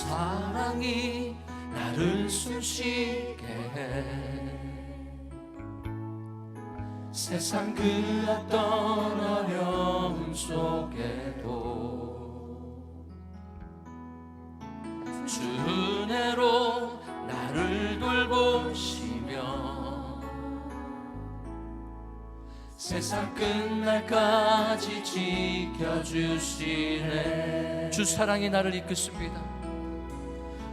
사랑이 나를 숨쉬게 해. 세상 그 어떤 어려움 속에도 주 은혜로 나를 돌보시며 세상 끝날까지 지켜주시네. 주 사랑이 나를 이끄십니다.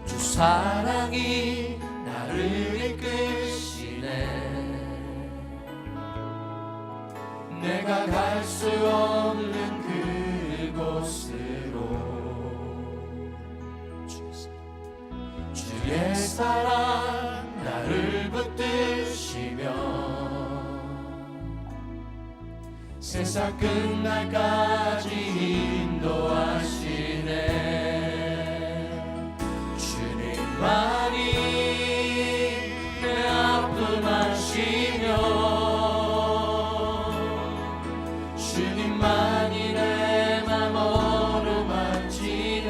주 사랑이 나를 이끄시네. 내가 갈 수 없는 그곳으로 주의 사랑 나를 붙드시며 세상 끝날까지 인도하시네. 주님만이 내 아픔 아시며 주님만이 내 맘 어루만지네.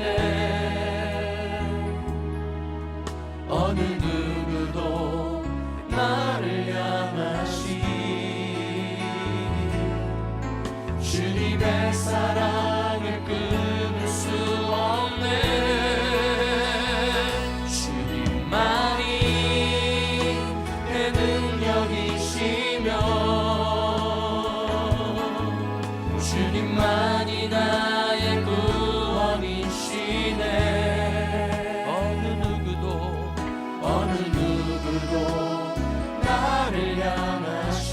어느 누구도 나를 향하시 주님의 사랑을 끊을 수 없네. 주님만이 내 능력이시며 주님만이 나의 구원이시네. 어느 누구도 나를 향하시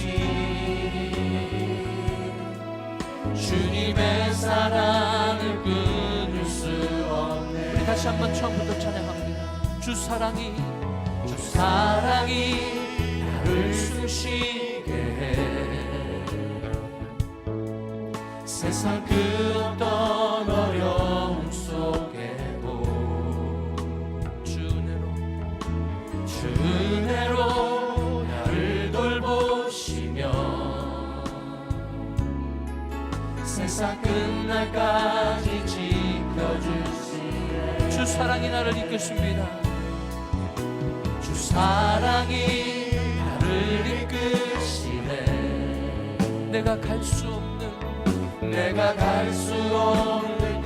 주님의 사랑을 끊을 수 없네. 우리 다시 한번 처음부터 찬양합니다. 주 사랑이 나를 숨쉬게 해. 세상 그 어떤 어려움 속에도 주 은혜로 나를 돌보시며 세상 끝날까지 지켜주시네. 주 사랑이 나를 이끄십니다. 주 사랑이 나를 이끄시네. 내가 갈 수 없는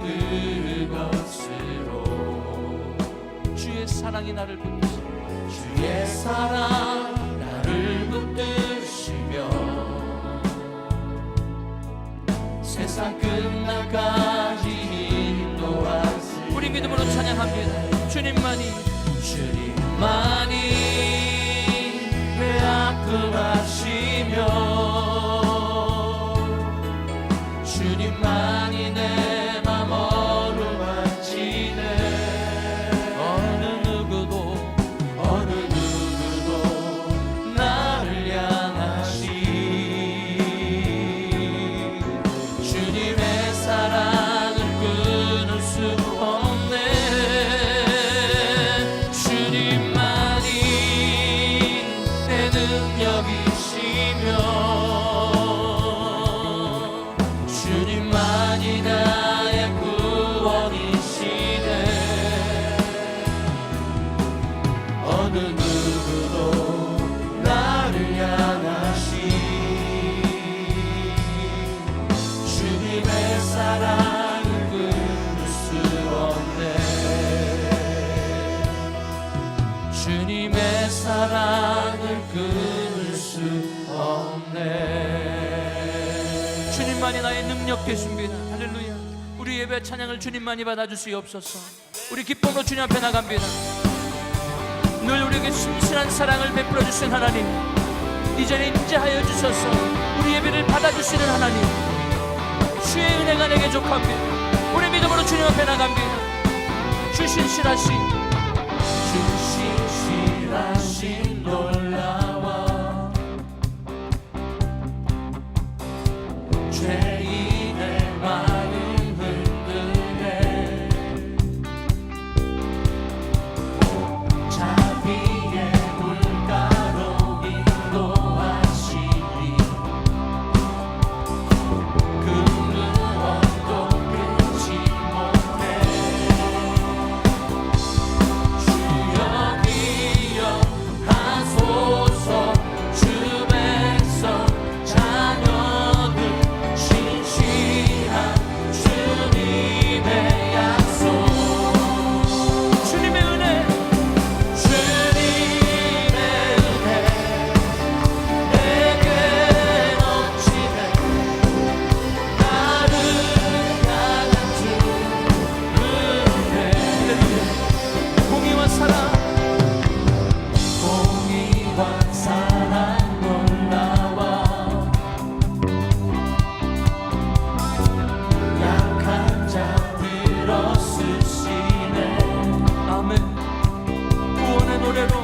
그곳으로 주의 사랑이 나를 붙드시며 주의 사랑 나를 붙드시며 세상 끝날까지 인도하시. 우리 믿음으로 찬양합니다. 주님만이 내 아픔 아시며 주님만이 내 맘 어루만지네. 어느 누구도 나를 향하시 주님의 사랑을 끊을 수 없네. 주님만이 내 능력이시며 주님만이 나의 구원이시네. 어느 누구도 나를 향하시 주님의 사랑을 끊을 수 없네. 주님의 사랑을 끊을 수 없네. 주님만이 나의 능력 되십니다. 할렐루야. 우리 예배 찬양을 주님만이 받아주시옵소서. 우리 기쁨으로 주님 앞에 나갑니다. 늘 우리에게 신실한 사랑을 베풀어 주신 하나님, 이전에 임재하여 주셔서 우리 예배를 받아주시는 하나님, 주의 은혜가 내게 족합니다. 우리 믿음으로 주님 앞에 나갑니다. 주 신실하신 놀라워 죄인의 마음 흔드네. 자비의 물가로 인도하시니 그 무엇도 끊지 못해. 쓰시네. 아멘. 구원의 노래로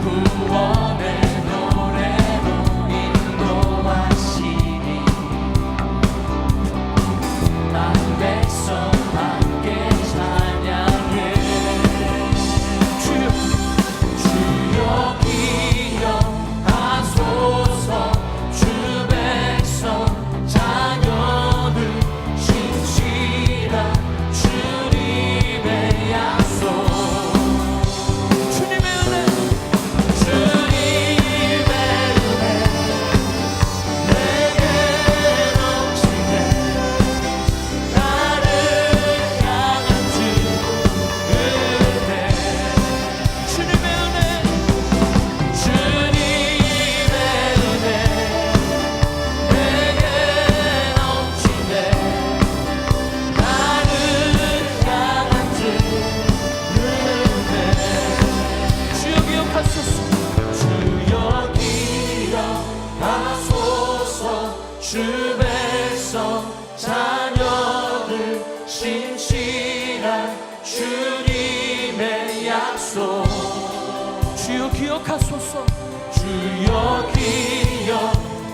구원의 노래로 인도하시니 난 백성 함께 찬양해. 주여 기억하소서. 주 백성 자녀들 신실한 주님의 약속. 주님의 은혜 내게 넘치네. 나를 향한 주 은혜. 주님의 은혜 내게 넘치네. 나를 향한 주 은혜. 주여 기억하소서. 주여 기억하소서. 주 백성 자녀들 신실한 주님의 약속. 주여 기억하소서. 주여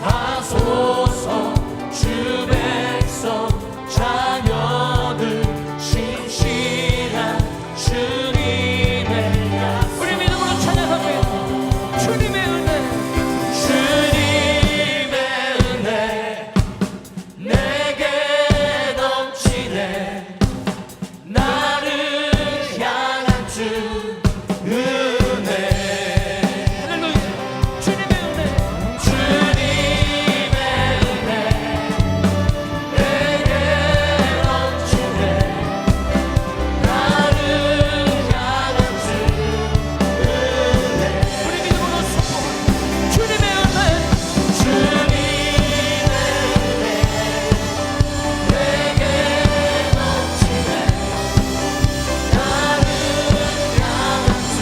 기억하소서. 주 백성 자녀들 신실한 주님의 약속. 우리 믿음으로 찬양합니다. 주님의 은혜 내게 넘치네. 나를 향한 주 은혜. 할렐루야. 주님의 은혜 내게 넘치네. 나를 향한 주 은혜. 우리 믿음으로 선포합니다. 주님의 은혜 내게 넘치네. 나를 향한 주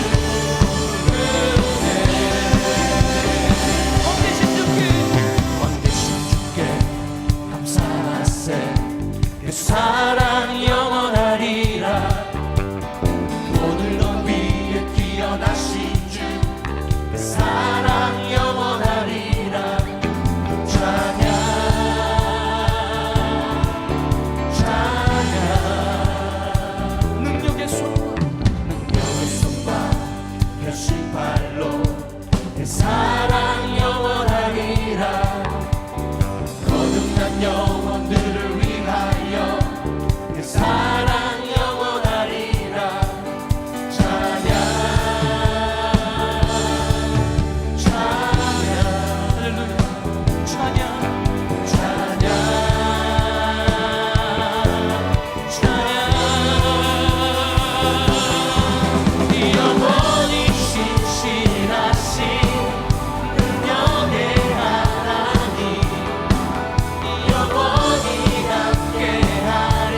은혜. 왕되신 주께 감사하세. 그 사랑 영원하리라. 오늘도 위에 뛰어나신 주 그 사랑 영원하리라. 찬양 능력의 손과 펴신 발로 그 사랑 영원하리라. 거듭난 영혼들을 위하여 그 사랑 영원하리라. 찬양 할렐루야. 찬양 영원히 신실하신 능력의 하나님. 영원히 함께하리.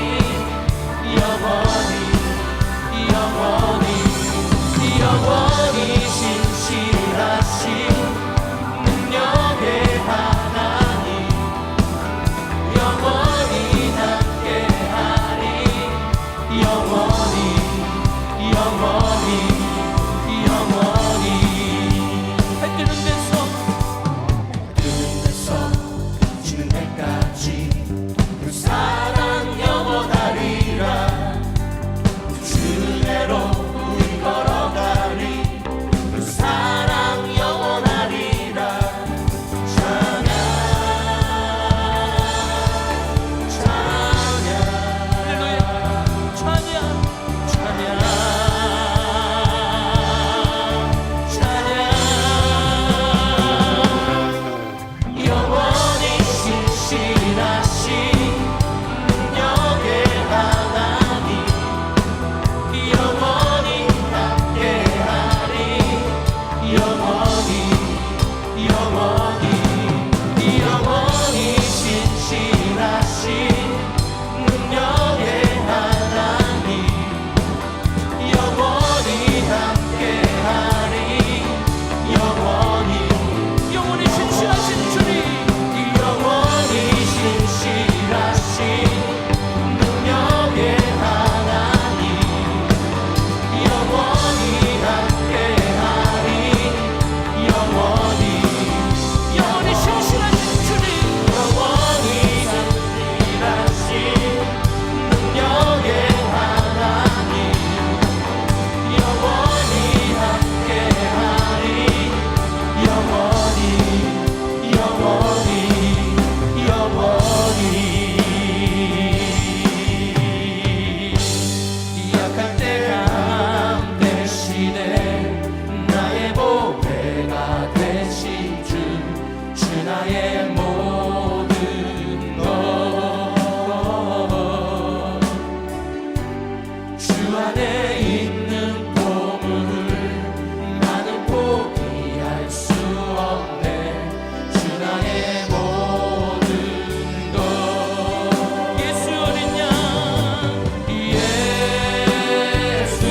영원히 신실하신 능력의 하나님. 영원히 함께하리. 영원히 해 뜨는 데서 지는 때까지 그 사랑 영원하리라. 주 은혜로 우리 걸어가리. 그 사랑 영원하리라. 찬양 할렐루야. 찬양 주 안에 있는 보물 나는 포기할 수 없네. 주 나의 모든 것. 예수 어린 양 예수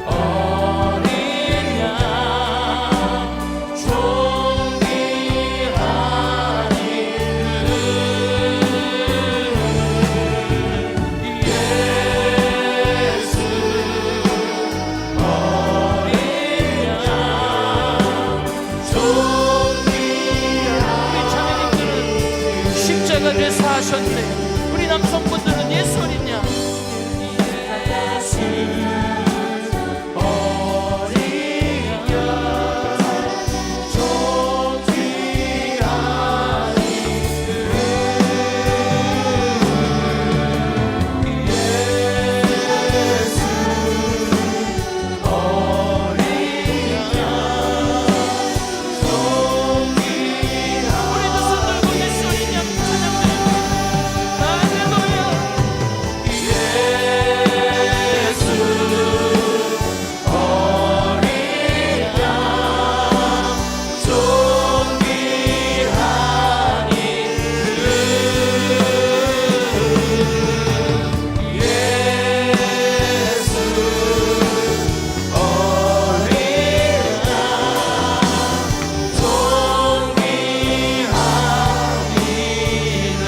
어린 양 존귀한 이름 예수 어린 양 존귀한. 우리 자매님들은 십자가 죄사 하셨네. 우리 남성분들은 예수 어린 양 예수 어린 양 존귀한 이름 예수 어린 양 존귀한. 우리 두 손 들고 예수 어린 양 찬양드립니다. 할렐루야. 예수 어린 양 존귀한 이름 예수 어린 양 존귀한 이름.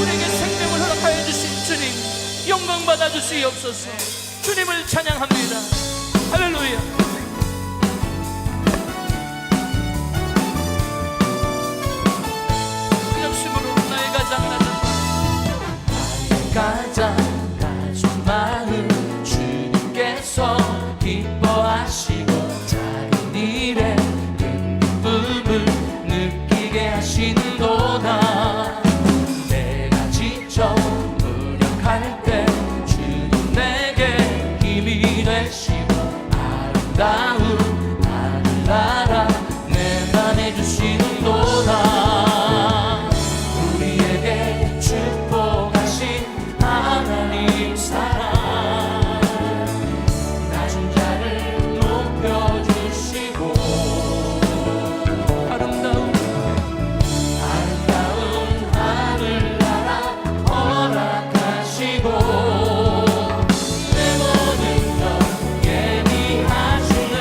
우리에게 생명을 허락하여 주신 주님 영광 받아 주시옵소서. 주님을 찬양합니다. 할렐루야. 역심으로 나의 가장 낮은 가장 낮은 마음 주님께서 기뻐하시고 작은 일에 큰 기쁨을 느끼게 하시는도다. 내가 지쳐 무력할 때 주님 내게 힘이 되시고 아름다운 하늘나라 내 맘에 주시는도다. 우리에게 축복하신 하나님 사랑 낮은 자를 높여주시고 아름다운 하늘나라 허락하시고 내 모든 것 예비하시네.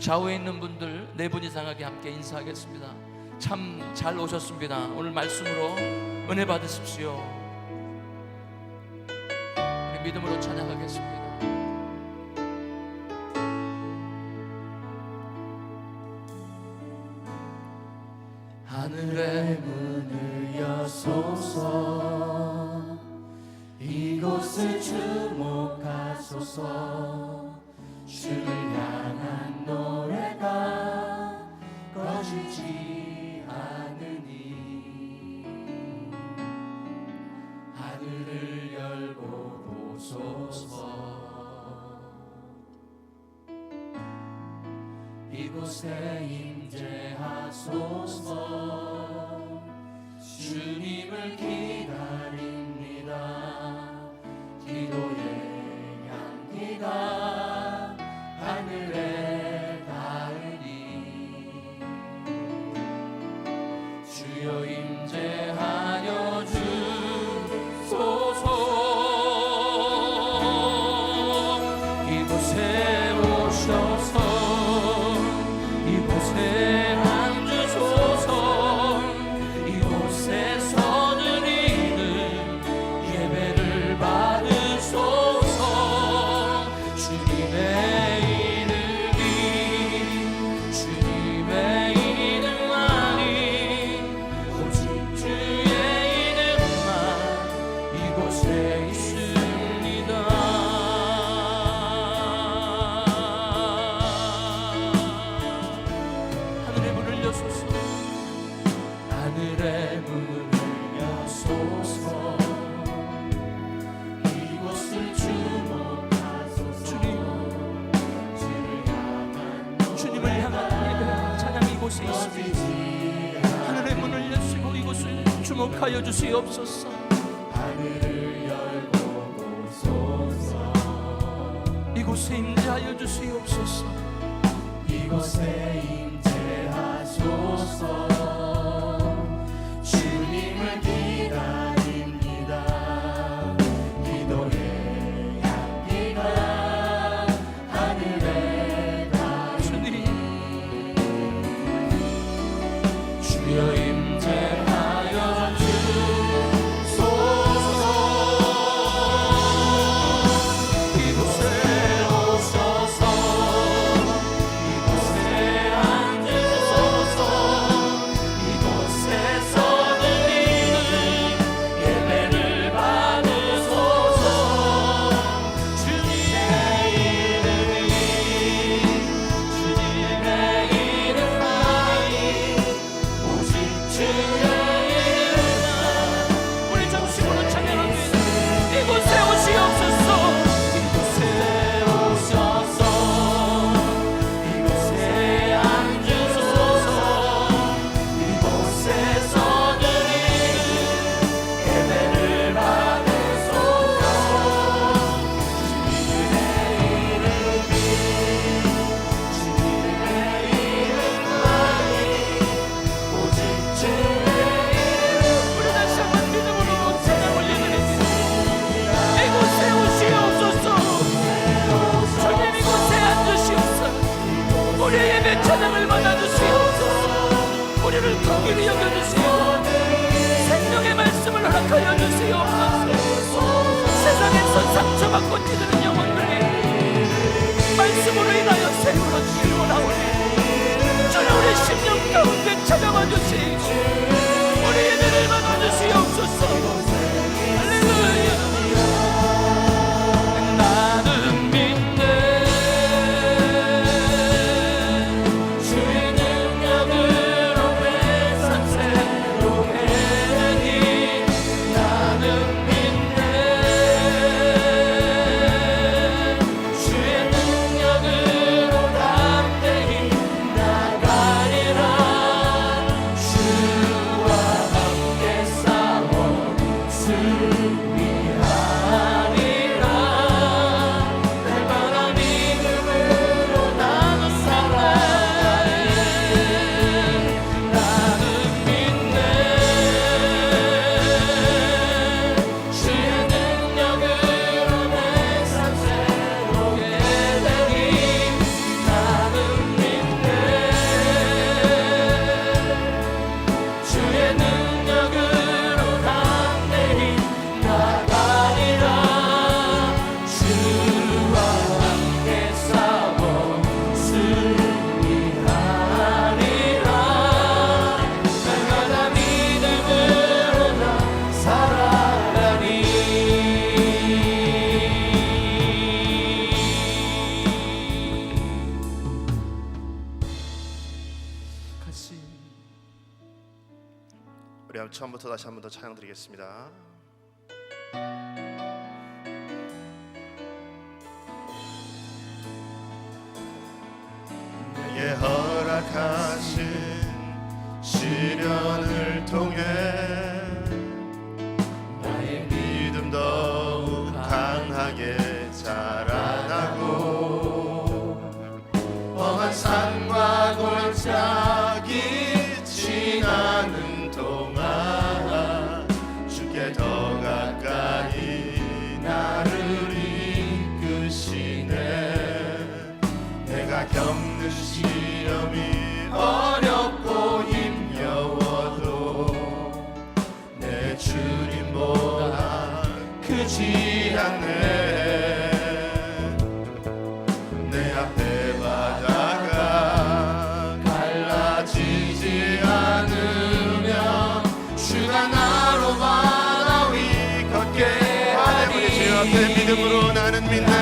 좌우에 있는 분들 4분 이상하게 함께 인사하겠습니다. 참 잘 오셨습니다. 오늘 말씀으로 은혜 받으십시오. 우리 믿음으로 찬양하겠습니다. 하늘의 문을 여소서, 이곳을 주목하소서. 주를 향한 노래가 꺼지지 않으니 하늘을 열고 보소서. 이곳에 임재하소서. 주님을 기다립니다. 기도의 향기가 하늘에 닿으니 주여 임재하여 주소서. 이곳에 오셔서 이곳에 앉으소서. 이곳에서 드리는 예배를 받으소서. 주님의 이름이 주님의 이름만이 오직 주의 이름만 이곳에 있습니다. 하늘의 문을 여소서. 하늘의 문을 여소서. 이곳을 주목하소서. 주님을 향한 예배 찬양 이곳에 있습니다. 하늘의 문을 여시고 이곳을 주목하여 주시옵소서. 하늘을 열고 보소서. 이곳에 임재하여 주시옵소서. 이곳에 임재하소서. 주님을 기다립니다. 기도의 향기가 하늘에 닿으니 주여 임재하여 주소서. 이곳에 오셔서 이곳에 앉으소서. 이곳에서 드리는 예배를 받으소서. 주님의 이름이 주님의 이름만이 오직 주의 이름만. 우리 정식으로 찬양합니다. 이곳에 오시옵소서. 이곳에 오셔서 이곳에 앉으소서. 이곳에서 드리는 예배를 받으소서. 주님의 이름이 주님의 이름만이 오직 주의 이름. 우리 다시 한번 믿음으로 찬양 올려드립니다. 이곳에 오시옵소서. 주님 이곳에 앉으시옵소서. 우리의 예배 찬양을 받아주시옵소서. 우리를 긍휼히 여겨주시옵소서. 생명의 말씀을 허락하여 주시옵소서. 세상에서 상처받고 찌드는 영혼들이 말씀으로 인하여 세우러지기를 원하오니 주여 우리 심령 가운데 찾아와 주시고 우리 예배를 받아주시옵소서. 할렐루야. 나는 믿네 주의 능력으로 내 삶 새롭게 하니. 나는 믿네 주의 능력으로 담대히 주시. 우리 한번 처음부터 다시 한 번 더 찬양 드리겠습니다. 내게 허락하신 시련을 통해 나의 믿음 더욱 강하게 자라나고 험한 산과 골짜기 지나는 동안 주께 더 가까이 나를 이끄시네. 내가 겪는 시험이 어렵고 힘겨워도 내 주님보다 크지 않네. 내 앞에 바다가 갈라지지 않으면 주가 나로 바다 위 걷게 하네. 우리 주 앞에 믿음으로 나는 믿네.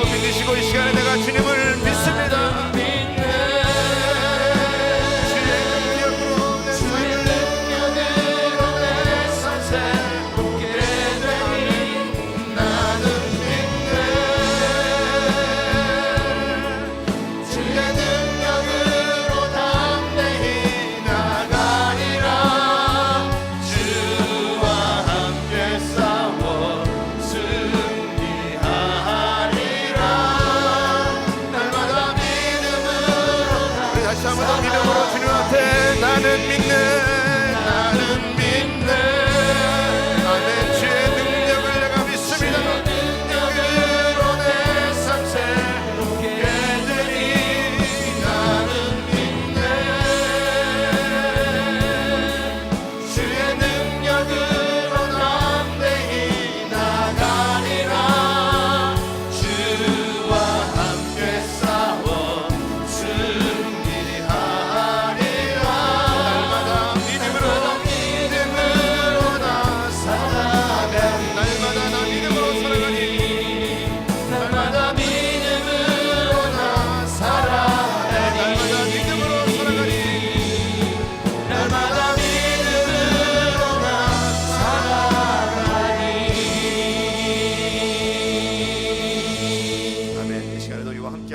믿으시고 이 시간에 내가 주님을 믿습니다. 주의 능력으로 내 삶 새롭게 되니 나는 믿네. 주의 능력으로 담대히 나가리라. 주와 함께 싸워 아무도 믿음으로 주님 앞에 나는 믿네. 나는 믿네. 아멘. 주의 능력을 내가 믿습니다. 능력으로 내 삶 새롭게 되니 나는 믿네. 주의 능력으로 담대히 나가리라. 주와 함께 싸워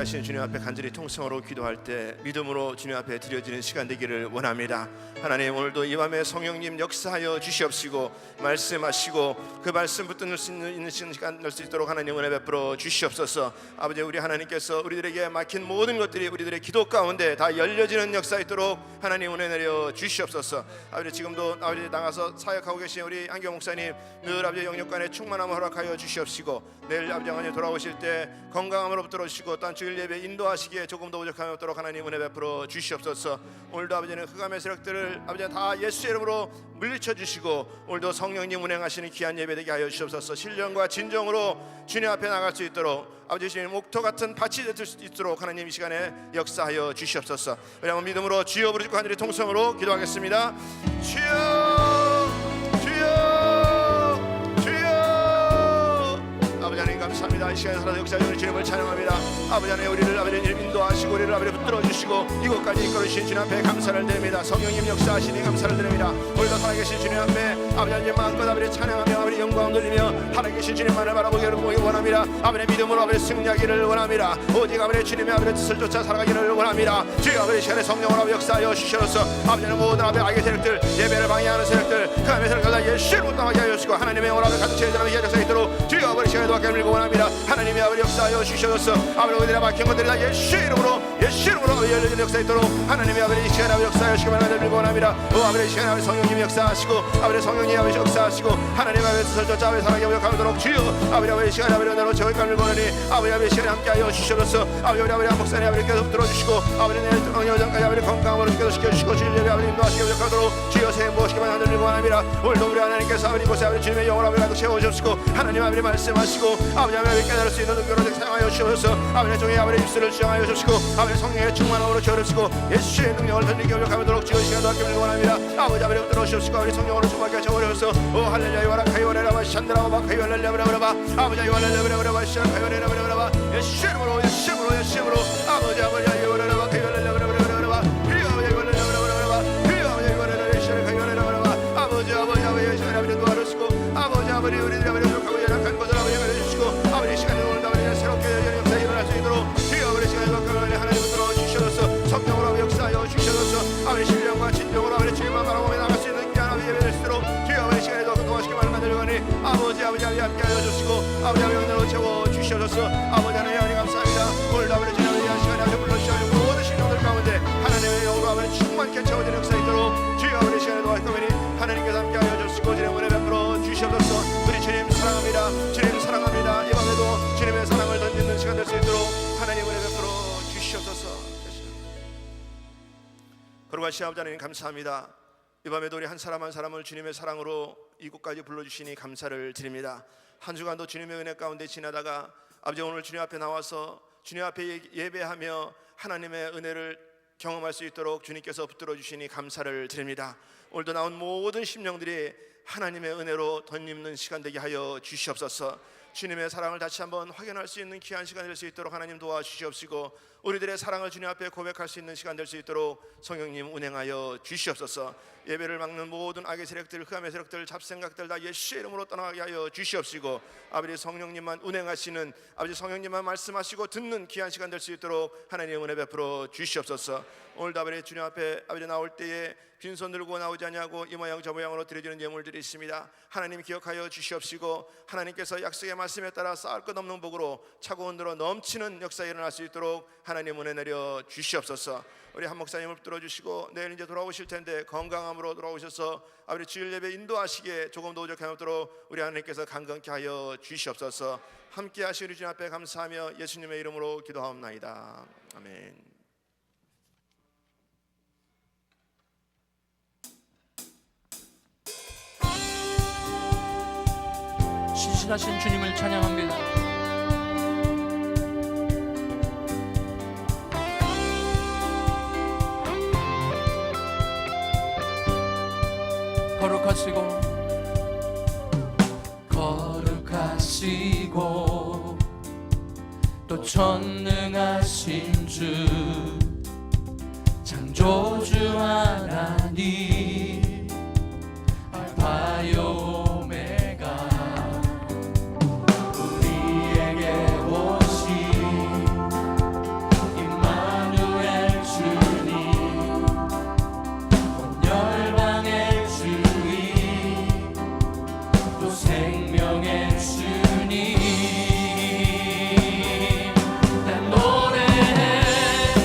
하시는 주님 앞에 간절히 통성으로 기도할 때 믿음으로 주님 앞에 드려지는 시간 되기를 원합니다. 하나님, 오늘도 이 밤에 성령님 역사하여 주시옵시고 말씀하시고 그 말씀 붙들 수 있는 시간 낼 수 있도록 하나님 은혜 베풀어 주시옵소서. 아버지, 우리 하나님께서 우리들에게 막힌 모든 것들이 우리들의 기도 가운데 다 열려지는 역사 있도록 하나님 은혜 내려 주시옵소서. 아버지, 지금도 아버지 나가서 사역하고 계신 우리 한경 목사님 늘 아버지 영역간에 충만함을 허락하여 주시옵시고 내일 아버지 하나님 돌아오실 때 건강함으로 붙들어 주시고 또한 주일 예배 인도하시기에 조금 더 부족함이 없도록 하나님 은혜 베풀어 주시옵소서. 오늘도 아버지는 흑암의 세력들을 아버지 다 예수의 이름으로 물리쳐 주시고 오늘도 성령님 운행하시는 귀한 예배 되게 하여 주시옵소서. 신령과 진정으로 주님 앞에 나갈 수 있도록 아버지 주님 목토 같은 밭이 될 수 있도록 하나님 이 시간에 역사하여 주시옵소서. 왜냐하면 믿음으로 주여 부르짖고 하늘의 통성으로 기도하겠습니다. 주여, 주여, 주여. 아버지 하나님 감사합니다. 이 시간에 살아서 역사하시는 주님을 찬양합니다. 아버지 하나님, 우리를 아버지 인도하시고 우리를 아버지 붙들어 주시고 이곳까지 이끌어 주신 주님 앞에 감사를 드립니다. 성령님 역사하시니 감사를 드립니다. 우리도 살아계신 주님 앞에 아버지 하나님 마음껏 아버지 찬양하며 아버지 영광 돌리며 살아계신 주님만을 바라보기를 원합니다. 아버지 믿음으로 아버지 승리하기를 원합니다. 오직 아버지 주님의 아버지 뜻을 쫓아 살아가기를 원합니다. 주여 아버지 시간에 성령으로 아버지 역사하여 주시옵소서. 아버지는 모든 아버지 악의 세력들, 예배를 방해하는 세력들, 그 악의 세력들 다 예수를 못 당하게 하여 주시고 하나님의 오라를 가득 채워주는 역사 있도록 주여 아버지 시간에 도와게 밀고 드리고 원합니다. 하나님이 아버지 역사하여 주셔서 아버지 우리들의 막힌 것들이 다 예수 이름으로 열려지는 역사 있도록 하나님이 아버지 이 시간에 아버지 역사하여 주시기를 드리고 원합니다. 아버지 이 시간에 아버지 성령님이 역사하시고 아버지 성령님이 아버지 역사하시고 하나님 아버지 뜻을 쫓아 아버지 사랑에 역하도록 주여 아버지 이 시간에 아버지 은혜로 제호감을 보내니 아버지 이 시간에 함께하여 주셔서 아버지 한 목사님 아버지 계속 들어주시고 아버지 내일 여전까지 아버지 건강으로 계속 시켜주시고 주님의 아버지 인도하시게 역하도록 주여 새 무엇이기만 하늘리고 원합니다. 오늘도 우리 하나님께서 아버지 이곳에 아버지 주님의 영을 아버지 가득 채워주시고 하나님 아버지 말씀하시고 아버지 아버지 깨달을 수 있는 능력으로 사용하여 주셔서 아버지 종의 아버지 입술을 주장하여 주시고 아버지 성령의 충만함으로 채워주시고 예수의 능력을 던지게 역하도록 주여 시간도 함께 원합니다. 아버지 아버지 들어주시고 아버지 성령으로 충만하게 채워주셔서 오 할렐루야 요하라카이 오레라바 샨드라바 카이 할렐루야브라바라바 아버지 요할렐루야브라바라바 샨카이 오레라바라바라바 예수 이름으로 예수 이름으로 예수 이름으로 아버지 아버지 요하라바 카이 할렐루야브라바라바라바 아버지 아버지 아버지 도와주시고 아버지 아버지 우리들 아버지 욕하고 연약한 것을 아버지 해주시고 아버지 시간에 오늘 아버지 새롭게 역사 일어날 수 있도록 주여 아버지 시간에 역사를 하나님 들어 주셔서 성령으로 아버지 역사하여 주셔서 아버지 신령과 진정으로 아버지 주님만 바라보며 나갈 수 있는 귀한 아버지 예배될 수 있도록 주여 아버지 시간에 더 도와주시기 만들려니 아버지 아버지 함께 하여 주시고 아버지 아버지 은혜로 채워 주셔서 아버지 하나님 감사합니다. 오늘도 아버지 주님을 위한 시간에 아버지 불러주셔서 모든 신령들 가운데 하나님의 영으로 아버지 충만케 채워지는 역사 있도록 주여 아버지 시간에 도와주시니 하나님께서 함께 하여 주시고 주님의 은혜 베풀어 주셔서 우리 주님 사랑합니다. 주님 사랑합니다. 이 밤에도 주님의 사랑을 던지는 시간 될 수 있도록 하나님 은혜 베풀어 주시옵소서. 거룩하신 아버지 하나님 감사합니다. 이 밤에도 우리 한 사람 한 사람을 주님의 사랑으로 이곳까지 불러주시니 감사를 드립니다. 한 주간도 주님의 은혜 가운데 지나다가 아버지 오늘 주님 앞에 나와서 주님 앞에 예배하며 하나님의 은혜를 경험할 수 있도록 주님께서 붙들어 주시니 감사를 드립니다. 오늘도 나온 모든 심령들이 하나님의 은혜로 덧입는 시간 되게 하여 주시옵소서. 주님의 사랑을 다시 한번 확인할 수 있는 귀한 시간 될 수 있도록 하나님 도와주시옵시고 우리들의 사랑을 주님 앞에 고백할 수 있는 시간 될 수 있도록 성령님 운행하여 주시옵소서. 예배를 막는 모든 악의 세력들, 흑암의 세력들, 잡생각들 다 예수의 이름으로 떠나게 하여 주시옵시고 아버지 성령님만 운행하시는 아버지 성령님만 말씀하시고 듣는 귀한 시간 될 수 있도록 하나님 은혜 베풀어 주시옵소서. 오늘도 아버지 주님 앞에 아버지 나올 때에 빈손 들고 나오지 아니하고 이 모양 저 모양으로 드려지는 예물들이 있습니다. 하나님 기억하여 주시옵시고 하나님께서 약속의 말씀에 따라 쌓을 것 없는 복으로 차고 흔들어 넘치는 역사 일어날 수 있도록 하나님 은혜 내려 주시옵소서. 우리 한 목사님을 붙들어 주시고 내일 이제 돌아오실 텐데 건강함으로 돌아오셔서 아버지 주일 예배 인도하시기에 조금 더 오죽하게 하도록 우리 하나님께서 강건케 하여 주시옵소서. 함께 하시는 주님 앞에 감사하며 예수님의 이름으로 기도하옵나이다. 아멘. 신실하신 주님을 찬양합니다. 거룩하시고 거룩하시고 또 전능하신 주 창조주 하나님 알파요 오메가 우리에게 오신 임마누엘 주님 온 열방의 주님 또 생명의 주님 난 노래해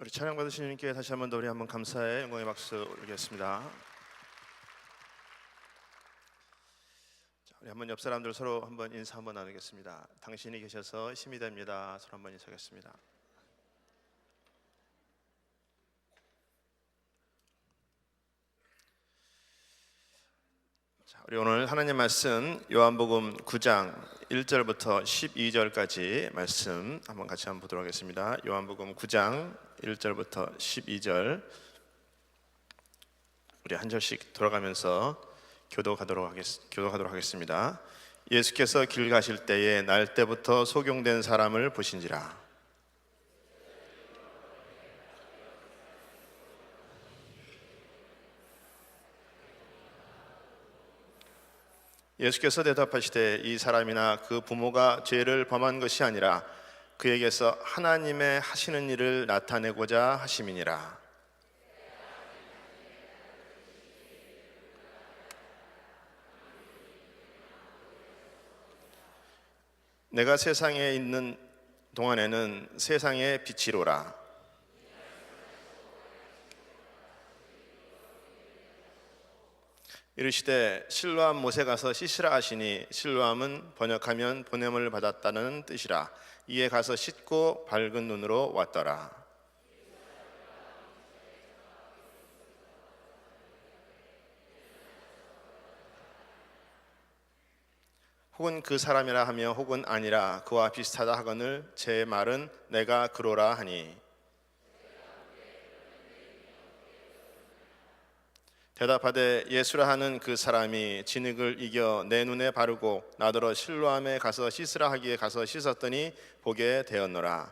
우리 찬양 받으신 주님께 다시 한번 더 우리 한번 감사의 영광의 박수 올리겠습니다. 자, 우리 한번 옆 사람들 서로 한번 인사 한번 나누겠습니다. 당신이 계셔서 힘이 됩니다. 서로 한번 인사하겠습니다. 자, 우리 오늘 하나님 말씀 요한복음 9장 1절부터 12절까지 말씀 한번 같이 한번 보도록 하겠습니다. 요한복음 9장 1절부터 12절 우리 한 절씩 돌아가면서 교도하도록 하겠습니다. 예수께서 길 가실 때에 날 때부터 소경된 사람을 보신지라. 예수께서 대답하시되 이 사람이나 그 부모가 죄를 범한 것이 아니라 그에게서 하나님의 하시는 일을 나타내고자 하심이니라. 내가 세상에 있는 동안에는 세상의 빛이로라. 이르시되 실로암 못에 가서 씻으라 하시니 실로암은 번역하면 보냄을 받았다는 뜻이라. 이에 가서 씻고 밝은 눈으로 왔더라. 혹은 그 사람이라 하며 혹은 아니라 그와 비슷하다 하거늘 제 말은 내가 그로라 하니 대답하되 예수라 하는 그 사람이 진흙을 이겨 내 눈에 바르고 나더러 실로암에 가서 씻으라 하기에 가서 씻었더니 보게 되었노라.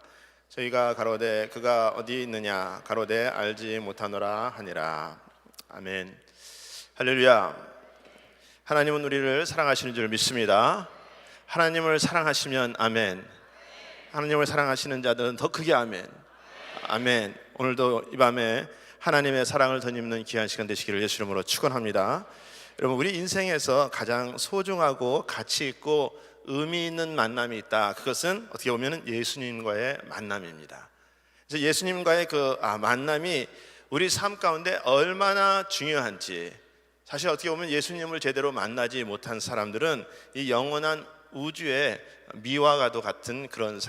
저희가 가로되 그가 어디 있느냐 가로되 알지 못하노라 하니라. 아멘. 할렐루야. 하나님은 우리를 사랑하시는 줄 믿습니다. 하나님을 사랑하시면 아멘. 하나님을 사랑하시는 자들은 더 크게 아멘. 아멘. 오늘도 이 밤에 하나님의 사랑을 덧입는 귀한 시간 되시기를 예수 이름으로 축원합니다. 여러분, 우리 인생에서 가장 소중하고 가치 있고 의미 있는 만남이 있다. 그것은 어떻게 보면 예수님과의 만남입니다. 그래서 예수님과의 그 만남이 우리 삶 가운데 얼마나 중요한지, 사실 어떻게 보면 예수님을 제대로 만나지 못한 사람들은 이 영원한 우주의 미화가도 같은 그런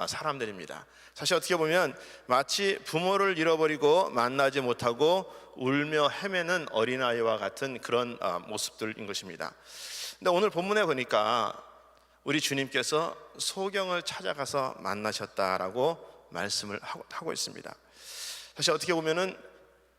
사람들입니다. 사실 어떻게 보면 마치 부모를 잃어버리고 만나지 못하고 울며 헤매는 어린아이와 같은 그런 모습들인 것입니다. 근데 오늘 본문에 보니까 우리 주님께서 소경을 찾아가서 만나셨다라고 말씀을 하고 있습니다. 사실 어떻게 보면은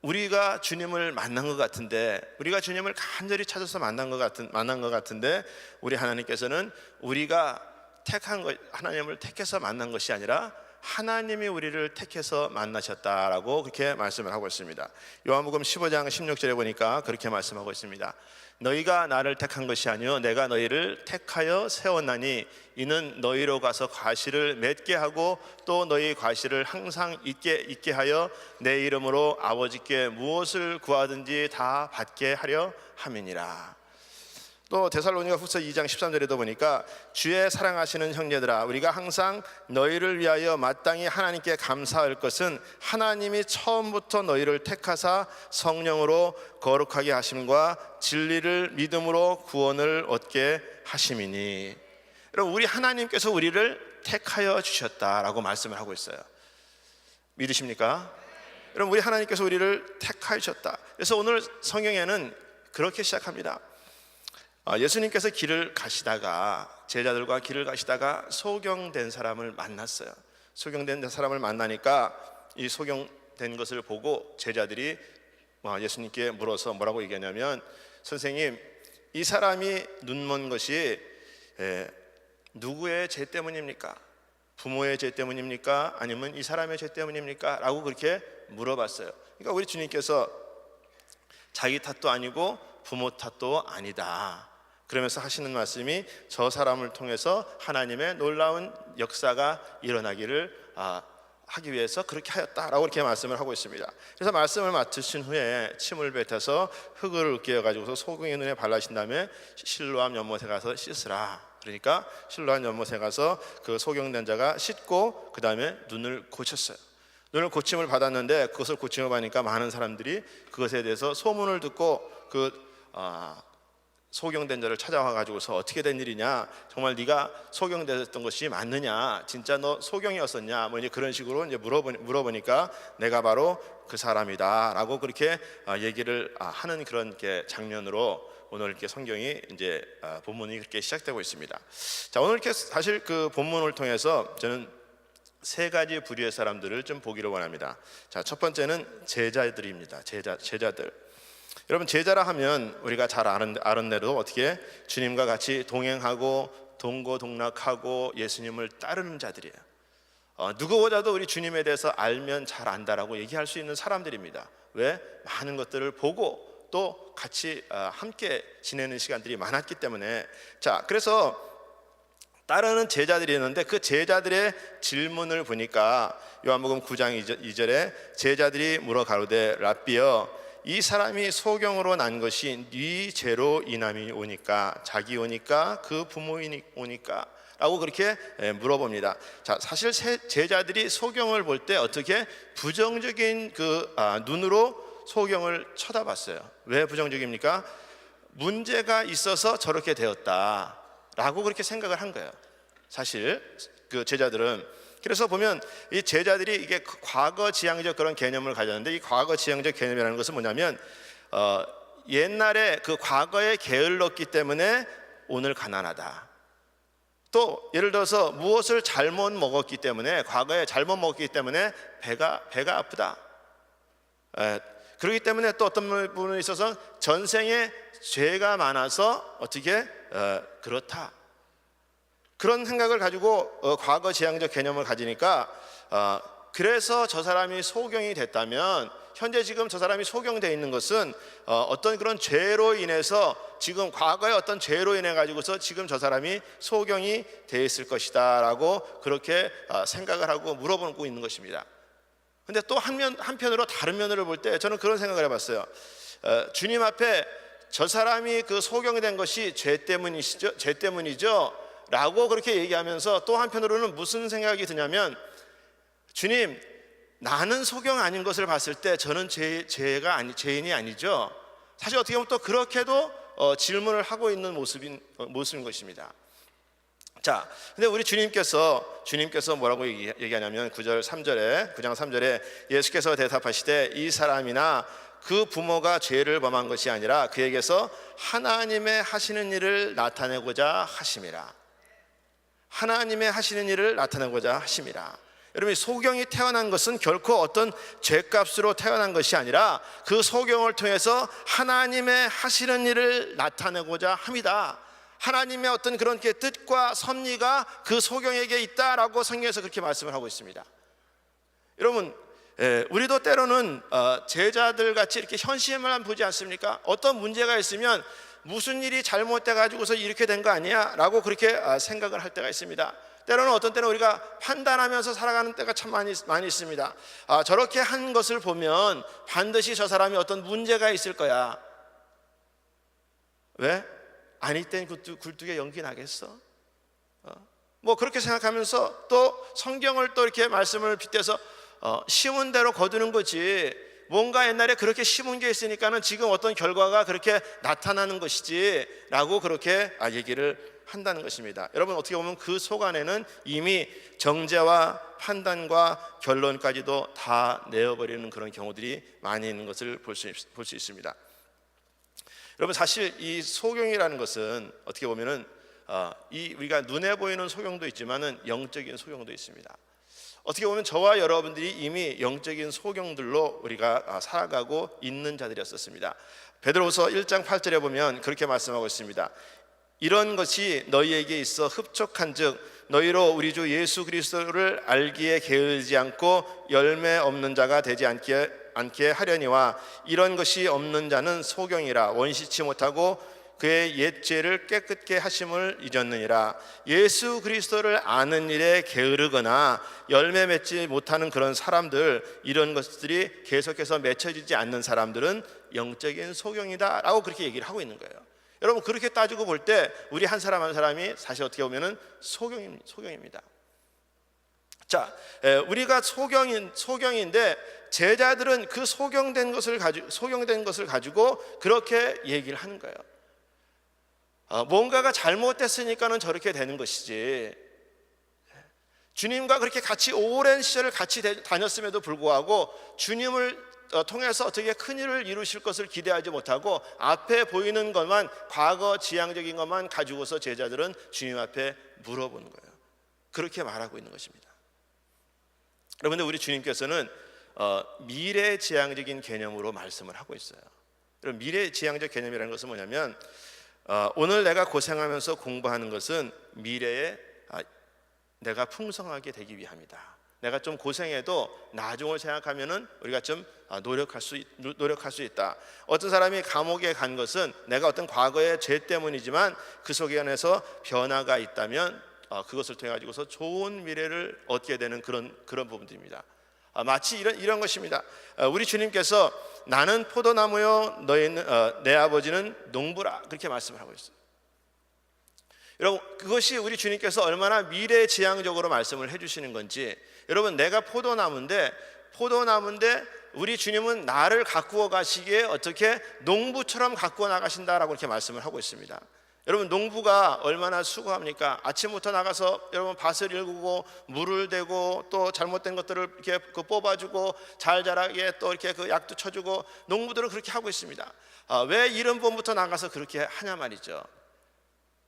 우리가 주님을 만난 것 같은데, 우리가 주님을 간절히 찾아서 만난 것 같은데, 우리 하나님께서는 우리가 택한 것, 하나님을 택해서 만난 것이 아니라 하나님이 우리를 택해서 만나셨다라고 그렇게 말씀을 하고 있습니다. 요한복음 15장 16절에 보니까 그렇게 말씀하고 있습니다. 너희가 나를 택한 것이 아니요 내가 너희를 택하여 세웠나니 이는 너희로 가서 과실을 맺게 하고 또 너희 과실을 항상 있게 하여 내 이름으로 아버지께 무엇을 구하든지 다 받게 하려 함이니라. 또 데살로니가 후서 2장 13절에도 보니까 주의 사랑하시는 형제들아 우리가 항상 너희를 위하여 마땅히 하나님께 감사할 것은 하나님이 처음부터 너희를 택하사 성령으로 거룩하게 하심과 진리를 믿음으로 구원을 얻게 하심이니. 여러분, 우리 하나님께서 우리를 택하여 주셨다라고 말씀을 하고 있어요. 믿으십니까? 여러분, 우리 하나님께서 우리를 택하여 주셨다. 그래서 오늘 성경에는 그렇게 시작합니다. 예수님께서 길을 가시다가, 제자들과 길을 가시다가 소경된 사람을 만났어요. 소경된 사람을 만나니까 이 소경된 것을 보고 제자들이 예수님께 물어서 뭐라고 얘기하냐면, 선생님, 이 사람이 눈먼 것이 누구의 죄 때문입니까? 부모의 죄 때문입니까? 아니면 이 사람의 죄 때문입니까? 라고 그렇게 물어봤어요. 그러니까 우리 주님께서 자기 탓도 아니고 부모 탓도 아니다, 그러면서 하시는 말씀이 저 사람을 통해서 하나님의 놀라운 역사가 일어나기를 하기 위해서 그렇게 하였다라고 이렇게 말씀을 하고 있습니다. 그래서 말씀을 마치신 후에 침을 뱉어서 흙을 으깨어가지고서 소경의 눈에 발라신 다음에 실로암 연못에 가서 씻으라. 그러니까 실로암 연못에 가서 그 소경된 자가 씻고 그 다음에 눈을 고쳤어요. 눈을 고침을 받았는데 그것을 고침을 받으니까 많은 사람들이 그것에 대해서 소문을 듣고 소경된 자를 찾아와 가지고서 어떻게 된 일이냐, 정말 네가 소경됐던 것이 맞느냐, 진짜 너 소경이었었냐, 뭐 이제 그런 식으로 이제 물어보니까 내가 바로 그 사람이다라고 그렇게 얘기를 하는 그런 장면으로 오늘 이렇게 성경이 이제 본문이 그렇게 시작되고 있습니다. 자, 오늘 이렇게 사실 그 본문을 통해서 저는 세 가지 부류의 사람들을 좀 보기를 원합니다. 자, 첫 번째는 제자들입니다. 제자들. 여러분, 제자라 하면 우리가 잘 아는 대로 어떻게 주님과 같이 동행하고 동고동락하고 예수님을 따르는 자들이에요. 누구보다도 우리 주님에 대해서 알면 잘 안다라고 얘기할 수 있는 사람들입니다. 왜? 많은 것들을 보고 또 같이 함께 지내는 시간들이 많았기 때문에. 자, 그래서 따르는 제자들이 있는데 그 제자들의 질문을 보니까 요한복음 9장 2절에 제자들이 물어 가로되 랍비여 이 사람이 소경으로 난 것이 네 죄로 인함이 오니까, 자기 오니까, 그 부모이니 오니까 라고 그렇게 물어봅니다. 자, 사실 제자들이 소경을 볼 때 어떻게 부정적인 눈으로 소경을 쳐다봤어요. 왜 부정적입니까? 문제가 있어서 저렇게 되었다 라고 그렇게 생각을 한 거예요, 사실 그 제자들은. 그래서 보면 이 제자들이 이게 과거 지향적 그런 개념을 가졌는데, 이 과거 지향적 개념이라는 것은 뭐냐면 옛날에 그 과거에 게을렀기 때문에 오늘 가난하다. 또 예를 들어서 무엇을 잘못 먹었기 때문에, 과거에 잘못 먹었기 때문에 배가 아프다. 그렇기 때문에 또 어떤 부분에 있어서 전생에 죄가 많아서 어떻게 그렇다, 그런 생각을 가지고 과거 지향적 개념을 가지니까 그래서 저 사람이 소경이 됐다면, 현재 지금 저 사람이 소경되어 있는 것은 어떤 그런 죄로 인해서, 지금 과거의 어떤 죄로 인해 가지고서 지금 저 사람이 소경이 되어 있을 것이다 라고 그렇게 생각을 하고 물어보고 있는 것입니다. 근데 또 한편으로 다른 면으로 볼 때 저는 그런 생각을 해봤어요. 주님 앞에 저 사람이 그 소경이 된 것이 죄 때문이죠 라고 그렇게 얘기하면서, 또 한편으로는 무슨 생각이 드냐면, 주님, 나는 소경 아닌 것을 봤을 때 저는 죄인이 아니죠. 사실 어떻게 보면 또 그렇게도 질문을 하고 있는 모습인 것입니다. 자, 근데 우리 주님께서 뭐라고 얘기하냐면 9장 3절에 예수께서 대답하시되 이 사람이나 그 부모가 죄를 범한 것이 아니라 그에게서 하나님의 하시는 일을 나타내고자 하심이라. 하나님의 하시는 일을 나타내고자 하심이라. 여러분, 소경이 태어난 것은 결코 어떤 죄값으로 태어난 것이 아니라 그 소경을 통해서 하나님의 하시는 일을 나타내고자 합니다. 하나님의 어떤 그런 뜻과 섭리가 그 소경에게 있다라고 성경에서 그렇게 말씀을 하고 있습니다. 여러분, 우리도 때로는 제자들 같이 이렇게 현실만 보지 않습니까? 어떤 문제가 있으면 무슨 일이 잘못돼 가지고서 이렇게 된 거 아니야? 라고 그렇게 생각을 할 때가 있습니다. 때로는 어떤 때는 우리가 판단하면서 살아가는 때가 참 많이 있습니다. 저렇게 한 것을 보면 반드시 저 사람이 어떤 문제가 있을 거야. 왜? 아닐 땐 굴뚝에 연기 나겠어? 뭐 그렇게 생각하면서 또 성경을 또 이렇게 말씀을 빗대서 심은 대로 거두는 거지, 뭔가 옛날에 그렇게 심은 게 있으니까는 지금 어떤 결과가 그렇게 나타나는 것이지 라고 그렇게 얘기를 한다는 것입니다. 여러분, 어떻게 보면 그 속 안에는 이미 정죄와 판단과 결론까지도 다 내어버리는 그런 경우들이 많이 있는 것을 볼 수 있습니다. 여러분, 사실 이 소경이라는 것은 어떻게 보면은 우리가 눈에 보이는 소경도 있지만은 영적인 소경도 있습니다. 어떻게 보면 저와 여러분들이 이미 영적인 소경들로 우리가 살아가고 있는 자들이었습니다. 베드로후서 1장 8절에 보면 그렇게 말씀하고 있습니다. 이런 것이 너희에게 있어 흡족한즉 너희로 우리 주 예수 그리스도를 알기에 게으르지 않고 열매 없는 자가 되지 않게 하려니와 이런 것이 없는 자는 소경이라 원시치 못하고 그의 옛 죄를 깨끗게 하심을 잊었느니라. 예수 그리스도를 아는 일에 게으르거나 열매 맺지 못하는 그런 사람들, 이런 것들이 계속해서 맺혀지지 않는 사람들은 영적인 소경이다 라고 그렇게 얘기를 하고 있는 거예요. 여러분, 그렇게 따지고 볼 때 우리 한 사람 한 사람이 사실 어떻게 보면은 소경입니다. 자, 우리가 소경인데 제자들은 그 소경된 것을 가지고 그렇게 얘기를 하는 거예요. 뭔가가 잘못됐으니까는 저렇게 되는 것이지, 주님과 그렇게 같이 오랜 시절을 같이 다녔음에도 불구하고 주님을 통해서 어떻게 큰일을 이루실 것을 기대하지 못하고 앞에 보이는 것만, 과거 지향적인 것만 가지고서 제자들은 주님 앞에 물어보는 거예요. 그렇게 말하고 있는 것입니다. 여러분들, 우리 주님께서는 미래지향적인 개념으로 말씀을 하고 있어요. 여러분, 미래지향적 개념이라는 것은 뭐냐면 오늘 내가 고생하면서 공부하는 것은 미래에 내가 풍성하게 되기 위함이다. 내가 좀 고생해도 나중을 생각하면은 우리가 좀 노력할 수 있다. 어떤 사람이 감옥에 간 것은 내가 어떤 과거의 죄 때문이지만 그 속에 안에서 변화가 있다면 그것을 통해 가지고서 좋은 미래를 얻게 되는 그런 부분들입니다. 마치 이런 것입니다. 우리 주님께서 나는 포도나무요 너희는 내 아버지는 농부라 그렇게 말씀을 하고 있어요. 여러분, 그것이 우리 주님께서 얼마나 미래지향적으로 말씀을 해주시는 건지. 여러분, 내가 포도나무인데 우리 주님은 나를 가꾸어 가시기에 어떻게 농부처럼 가꾸어 나가신다라고 이렇게 말씀을 하고 있습니다. 여러분, 농부가 얼마나 수고합니까? 아침부터 나가서 여러분 밭을 일구고 물을 대고 또 잘못된 것들을 이렇게 뽑아주고 잘 자라게 또 이렇게 그 약도 쳐주고, 농부들은 그렇게 하고 있습니다. 왜 이른 봄부터 나가서 그렇게 하냐 말이죠.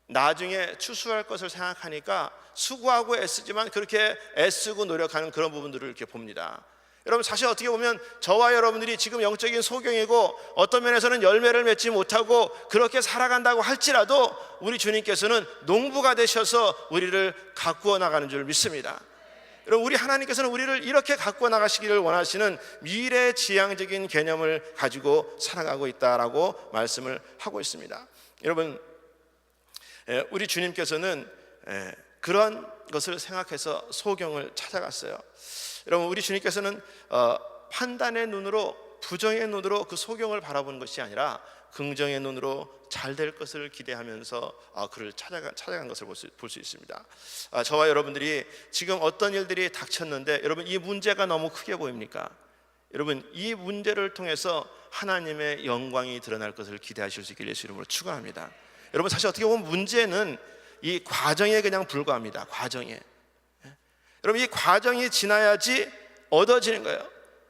나중에 추수할 것을 생각하니까 수고하고 애쓰지만 그렇게 애쓰고 노력하는 그런 부분들을 이렇게 봅니다. 여러분 사실 어떻게 보면 저와 여러분들이 지금 영적인 소경이고 어떤 면에서는 열매를 맺지 못하고 그렇게 살아간다고 할지라도 우리 주님께서는 농부가 되셔서 우리를 가꾸어 나가는 줄 믿습니다. 여러분 우리 하나님께서는 우리를 이렇게 가꾸어 나가시기를 원하시는 미래지향적인 개념을 가지고 살아가고 있다라고 말씀을 하고 있습니다. 여러분 우리 주님께서는 그런 것을 생각해서 소경을 찾아갔어요. 여러분 우리 주님께서는 판단의 눈으로, 부정의 눈으로 그 소경을 바라보는 것이 아니라 긍정의 눈으로 잘 될 것을 기대하면서 그를 찾아간 것을 볼 수 있습니다. 저와 여러분들이 지금 어떤 일들이 닥쳤는데 여러분 이 문제가 너무 크게 보입니까? 여러분 이 문제를 통해서 하나님의 영광이 드러날 것을 기대하실 수 있기를 예수 이름으로 축원합니다. 여러분 사실 어떻게 보면 문제는 이 과정에 그냥 불과합니다. 과정에. 여러분 이 과정이 지나야지 얻어지는 거예요.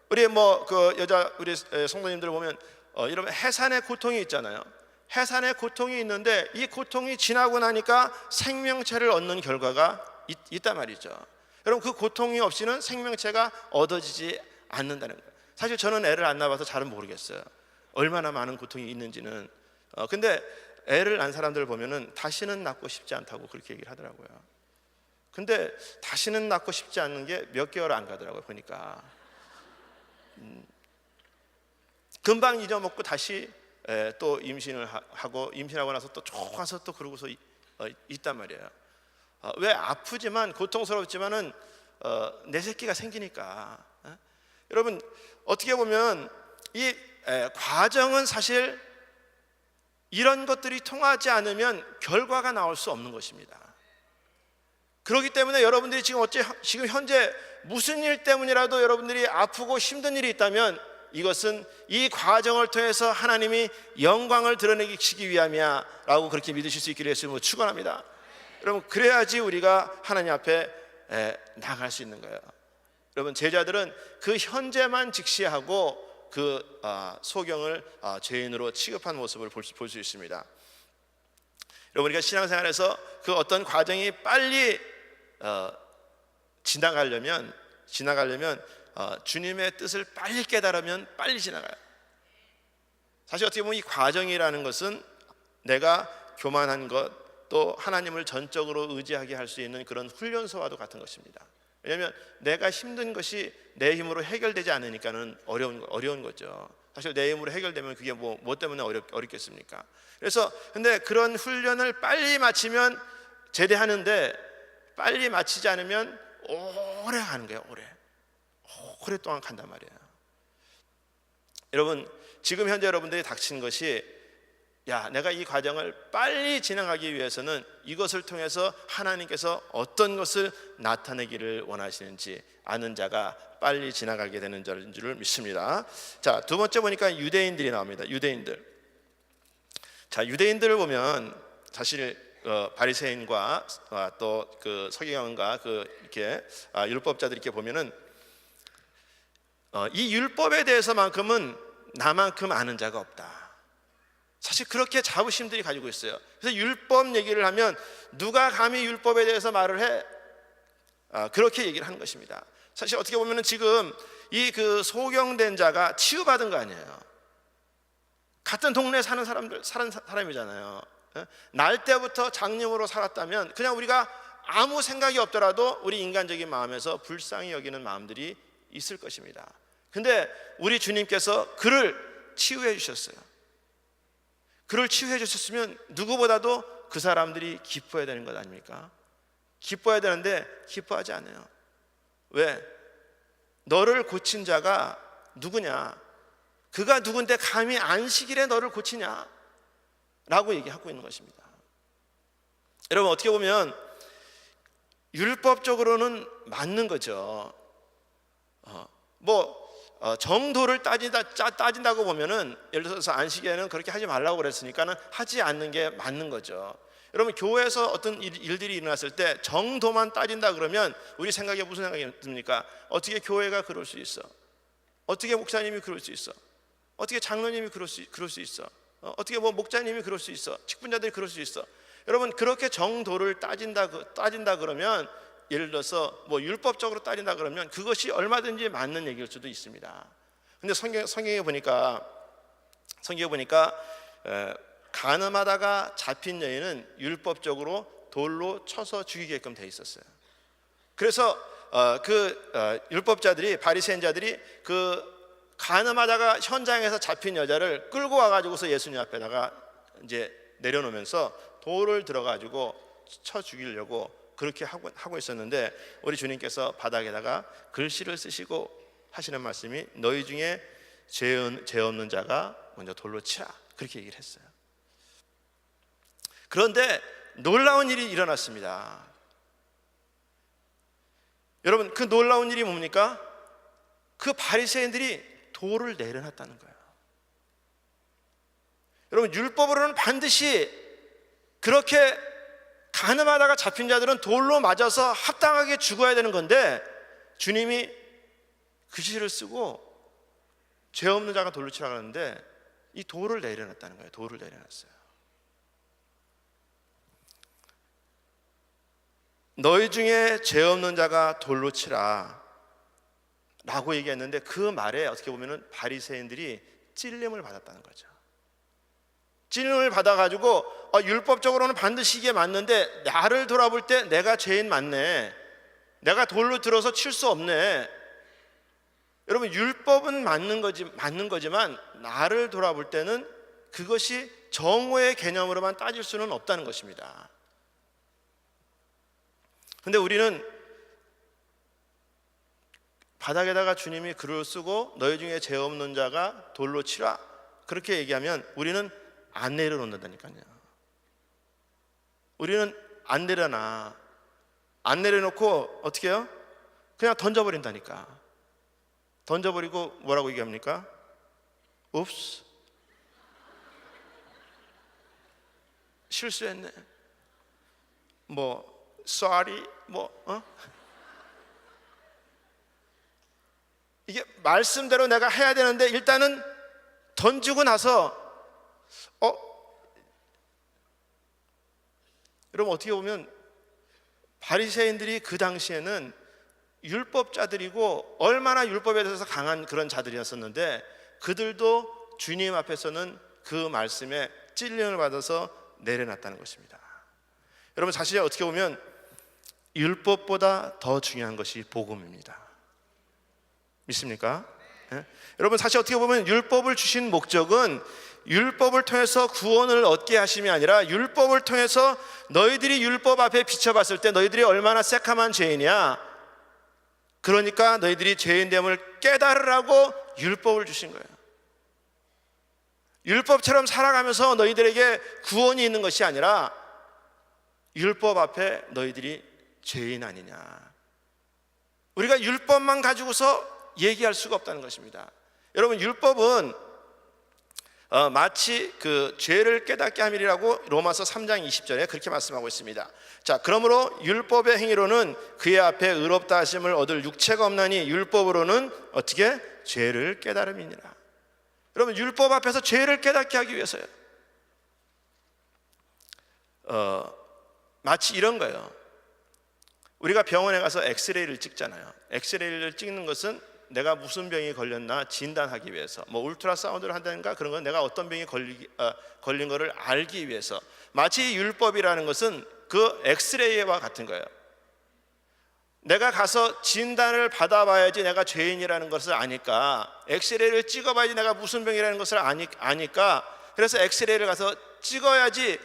우리 우리 성도님들 보면 여러분 해산의 고통이 있잖아요. 해산의 고통이 있는데 이 고통이 지나고 나니까 생명체를 얻는 결과가 있단 말이죠. 여러분 그 고통이 없이는 생명체가 얻어지지 않는다는 거예요. 사실 저는 애를 안 낳아서 잘은 모르겠어요. 얼마나 많은 고통이 있는지는. 근데 애를 낳은 사람들 보면은 다시는 낳고 싶지 않다고 그렇게 얘기를 하더라고요. 근데 다시는 낳고 싶지 않는 게 몇 개월 안 가더라고요. 보니까 금방 잊어먹고 다시 또 임신을 하고 임신하고 나서 또 좋아서 또 그러고서 있단 말이에요. 왜? 아프지만 고통스럽지만은 내 새끼가 생기니까. 여러분 어떻게 보면 이 과정은 사실 이런 것들이 통하지 않으면 결과가 나올 수 없는 것입니다. 그렇기 때문에 여러분들이 지금 현재 무슨 일 때문이라도 여러분들이 아프고 힘든 일이 있다면 이것은 이 과정을 통해서 하나님이 영광을 드러내시기 위함이야 라고 그렇게 믿으실 수 있기를 예수님으로 축원합니다. 여러분 그래야지 우리가 하나님 앞에 나갈 수 있는 거예요. 여러분 제자들은 그 현재만 직시하고 그 소경을 죄인으로 취급한 모습을 볼 수 있습니다. 여러분 우리가 신앙생활에서 그 어떤 과정이 빨리 지나가려면 주님의 뜻을 빨리 깨달으면 빨리 지나가요. 사실 어떻게 보면 이 과정이라는 것은 내가 교만한 것 또 하나님을 전적으로 의지하게 할 수 있는 그런 훈련소와도 같은 것입니다. 왜냐하면 내가 힘든 것이 내 힘으로 해결되지 않으니까는 어려운 거죠. 사실 내 힘으로 해결되면 그게 뭐 때문에 어렵겠습니까? 그래서 근데 그런 훈련을 빨리 마치면 제대하는데 빨리 마치지 않으면 오래 가는 거예요. 오랫동안 간단 말이에요. 여러분 지금 현재 여러분들이 닥친 것이 내가 이 과정을 빨리 진행하기 위해서는 이것을 통해서 하나님께서 어떤 것을 나타내기를 원하시는지 아는 자가 빨리 지나가게 되는 줄 믿습니다. 자, 두 번째 보니까 유대인들이 나옵니다. 유대인들을 보면 사실 바리새인과 또 그 서기관과 이렇게 율법자들이 이렇게 보면은 이 율법에 대해서만큼은 나만큼 아는 자가 없다. 사실 그렇게 자부심들이 가지고 있어요. 그래서 율법 얘기를 하면 누가 감히 율법에 대해서 말을 해? 그렇게 얘기를 하는 것입니다. 사실 어떻게 보면은 지금 이 그 소경된 자가 치유받은 거 아니에요. 같은 동네에 사는 사람이잖아요. 날 때부터 장님으로 살았다면 그냥 우리가 아무 생각이 없더라도 우리 인간적인 마음에서 불쌍히 여기는 마음들이 있을 것입니다. 근데 우리 주님께서 그를 치유해 주셨어요. 그를 치유해 주셨으면 누구보다도 그 사람들이 기뻐해야 되는 것 아닙니까? 기뻐해야 되는데 기뻐하지 않아요. 왜? 너를 고친 자가 누구냐? 그가 누군데 감히 안식일에 너를 고치냐? 라고 얘기하고 있는 것입니다. 여러분 어떻게 보면 율법적으로는 맞는 거죠. 정도를 따진다고 보면은 예를 들어서 안식일에는 그렇게 하지 말라고 그랬으니까는 하지 않는 게 맞는 거죠. 여러분 교회에서 어떤 일들이 일어났을 때 정도만 따진다 그러면 우리 생각에 무슨 생각이 듭니까? 어떻게 교회가 그럴 수 있어? 어떻게 목사님이 그럴 수 있어? 어떻게 장로님이 그럴 수 있어? 어떻게 목자님이 그럴 수 있어? 직분자들이 그럴 수 있어? 여러분 그렇게 정도를 따진다 그러면 예를 들어서 뭐 율법적으로 따진다 그러면 그것이 얼마든지 맞는 얘기일 수도 있습니다. 근데 성경에 보니까 간음하다가 잡힌 여인은 율법적으로 돌로 쳐서 죽이게끔 돼 있었어요. 그래서 율법자들이, 바리새인자들이 그 간음하다가 현장에서 잡힌 여자를 끌고 와가지고서 예수님 앞에다가 이제 내려놓으면서 돌을 들어가지고 쳐 죽이려고 그렇게 하고 있었는데, 우리 주님께서 바닥에다가 글씨를 쓰시고 하시는 말씀이 너희 중에 죄 없는 자가 먼저 돌로 치라, 그렇게 얘기를 했어요. 그런데 놀라운 일이 일어났습니다. 여러분, 그 놀라운 일이 뭡니까? 그 바리새인들이 돌을 내려놨다는 거예요. 여러분, 율법으로는 반드시 그렇게 간음하다가 잡힌 자들은 돌로 맞아서 합당하게 죽어야 되는 건데, 주님이 글씨를 쓰고 죄 없는 자가 돌로 치라고 하는데 이 돌을 내려놨다는 거예요. 돌을 내려놨어요. 너희 중에 죄 없는 자가 돌로 치라 라고 얘기했는데, 그 말에 어떻게 보면 바리새인들이 찔림을 받았다는 거죠. 찔림을 받아가지고 율법적으로는 반드시 이게 맞는데 나를 돌아볼 때 내가 죄인 맞네, 내가 돌로 들어서 칠 수 없네. 여러분, 율법은 맞는 거지만 나를 돌아볼 때는 그것이 정오의 개념으로만 따질 수는 없다는 것입니다. 근데 우리는 바닥에다가 주님이 글을 쓰고 너희 중에 죄 없는 자가 돌로 치라 그렇게 얘기하면 우리는 안 내려놓는다니까요. 우리는 안 내려놔. 안 내려놓고 어떻게 해요? 그냥 던져버린다니까. 던져버리고 뭐라고 얘기합니까? 옵스, 실수했네, 뭐 sorry, 이게 말씀대로 내가 해야 되는데 일단은 던지고 나서 여러분, 어떻게 보면 바리새인들이 그 당시에는 율법자들이고 얼마나 율법에 대해서 강한 그런 자들이었었는데, 그들도 주님 앞에서는 그 말씀에 찔림을 받아서 내려놨다는 것입니다. 여러분, 사실 어떻게 보면 율법보다 더 중요한 것이 복음입니다. 믿습니까? 예? 여러분, 사실 어떻게 보면 율법을 주신 목적은 율법을 통해서 구원을 얻게 하심이 아니라, 율법을 통해서 너희들이 율법 앞에 비춰봤을 때 너희들이 얼마나 새카만 죄인이야, 그러니까 너희들이 죄인됨을 깨달으라고 율법을 주신 거예요. 율법처럼 살아가면서 너희들에게 구원이 있는 것이 아니라 율법 앞에 너희들이 죄인 아니냐. 우리가 율법만 가지고서 얘기할 수가 없다는 것입니다. 여러분, 율법은 마치 그 죄를 깨닫게 함이라고 로마서 3장 20절에 그렇게 말씀하고 있습니다. 자, 그러므로 율법의 행위로는 그의 앞에 의롭다 하심을 얻을 육체가 없나니 율법으로는 어떻게? 죄를 깨달음이니라. 여러분, 율법 앞에서 죄를 깨닫게 하기 위해서요. 마치 이런 거예요. 우리가 병원에 가서 엑스레이를 찍잖아요. 엑스레이를 찍는 것은 내가 무슨 병이 걸렸나 진단하기 위해서, 뭐 울트라 사운드를 한다든가 그런 건 내가 어떤 병이 걸린 거를 알기 위해서. 마치 율법이라는 것은 그 엑스레이와 같은 거예요. 내가 가서 진단을 받아봐야지 내가 죄인이라는 것을 아니까, 엑스레이를 찍어봐야지 내가 무슨 병이라는 것을 아니까, 그래서 엑스레이를 가서 찍어야지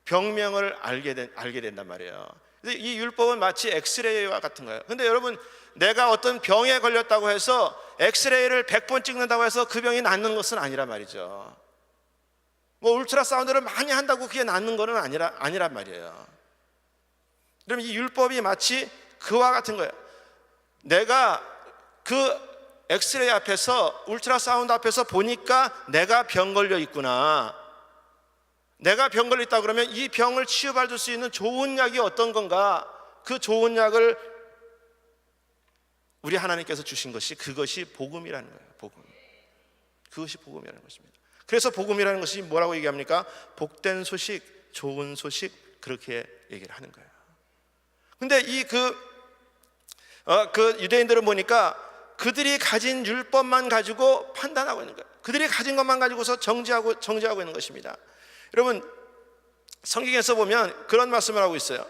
병명을 알게 된단 말이에요. 이 율법은 마치 엑스레이와 같은 거예요. 근데 여러분, 내가 어떤 병에 걸렸다고 해서 엑스레이를 100번 찍는다고 해서 그 병이 낫는 것은 아니란 말이죠. 뭐 울트라 사운드를 많이 한다고 그게 낫는 것은 아니란 말이에요. 그럼 이 율법이 마치 그와 같은 거예요. 내가 그 엑스레이 앞에서, 울트라 사운드 앞에서 보니까 내가 병 걸려 있구나. 내가 병 걸렸다 그러면 이 병을 치유받을 수 있는 좋은 약이 어떤 건가? 그 좋은 약을 우리 하나님께서 주신 것이, 그것이 복음이라는 거예요. 복음. 그것이 복음이라는 것입니다. 그래서 복음이라는 것이 뭐라고 얘기합니까? 복된 소식, 좋은 소식, 그렇게 얘기를 하는 거예요. 근데 그 유대인들은 보니까 그들이 가진 율법만 가지고 판단하고 있는 거예요. 그들이 가진 것만 가지고서 정죄하고 있는 것입니다. 여러분, 성경에서 보면 그런 말씀을 하고 있어요.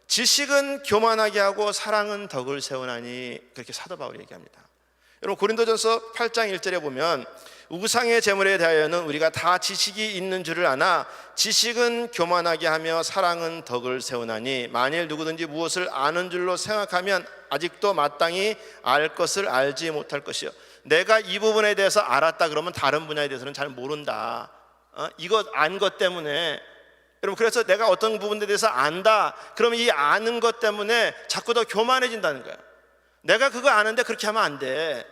지식은 교만하게 하고 사랑은 덕을 세우나니, 그렇게 사도 바울이 얘기합니다. 여러분, 고린도전서 8장 1절에 보면 우상의 제물에 대하여는 우리가 다 지식이 있는 줄을 아나 지식은 교만하게 하며 사랑은 덕을 세우나니, 만일 누구든지 무엇을 아는 줄로 생각하면 아직도 마땅히 알 것을 알지 못할 것이요. 내가 이 부분에 대해서 알았다 그러면 다른 분야에 대해서는 잘 모른다. 이거 안 것 때문에, 여러분, 그래서 내가 어떤 부분에 대해서 안다 그러면 이 아는 것 때문에 자꾸 더 교만해진다는 거예요. 내가 그거 아는데 그렇게 하면 안 돼.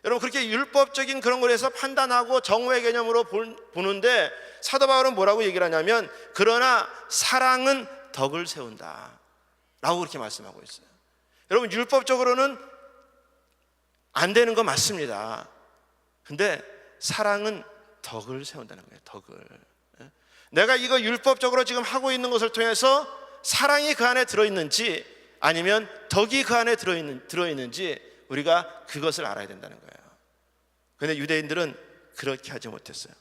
여러분, 그렇게 율법적인 그런 걸 해서 판단하고 정오의 개념으로 보는데, 사도 바울은 뭐라고 얘기를 하냐면, 그러나 사랑은 덕을 세운다 라고 그렇게 말씀하고 있어요. 여러분, 율법적으로는 안 되는 거 맞습니다. 근데 사랑은 덕을 세운다는 거예요. 덕을. 내가 이거 율법적으로 지금 하고 있는 것을 통해서 사랑이 그 안에 들어있는지 아니면 덕이 그 안에 들어있는지 우리가 그것을 알아야 된다는 거예요. 그런데 유대인들은 그렇게 하지 못했어요.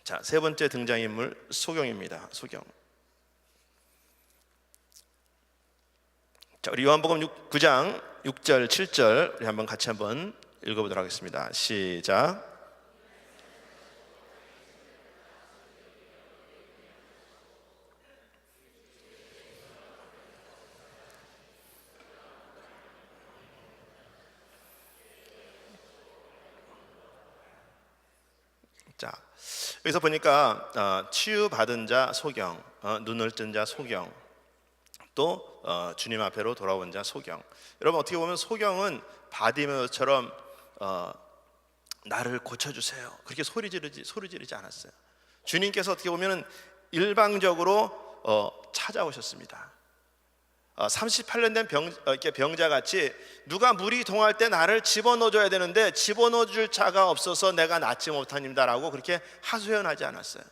자, 세 번째 등장인물 소경입니다. 소경. 자, 우리 요한복음 9장 6절 7절 우리 한번 같이 한번 읽어보도록 하겠습니다. 시작. 자, 여기서 보니까 치유받은 자 소경, 눈을 뜬 자 소경, 또 주님 앞으로 돌아온 자 소경. 여러분, 어떻게 보면 소경은 바디메오처럼 나를 고쳐주세요 그렇게 소리 지르지 않았어요. 주님께서 어떻게 보면 일방적으로 찾아오셨습니다. 38년 된 병자같이 누가 물이 동할 때 나를 집어넣어줘야 되는데 집어넣어줄 자가 없어서 내가 낫지 못합니다라고 그렇게 하소연하지 않았어요.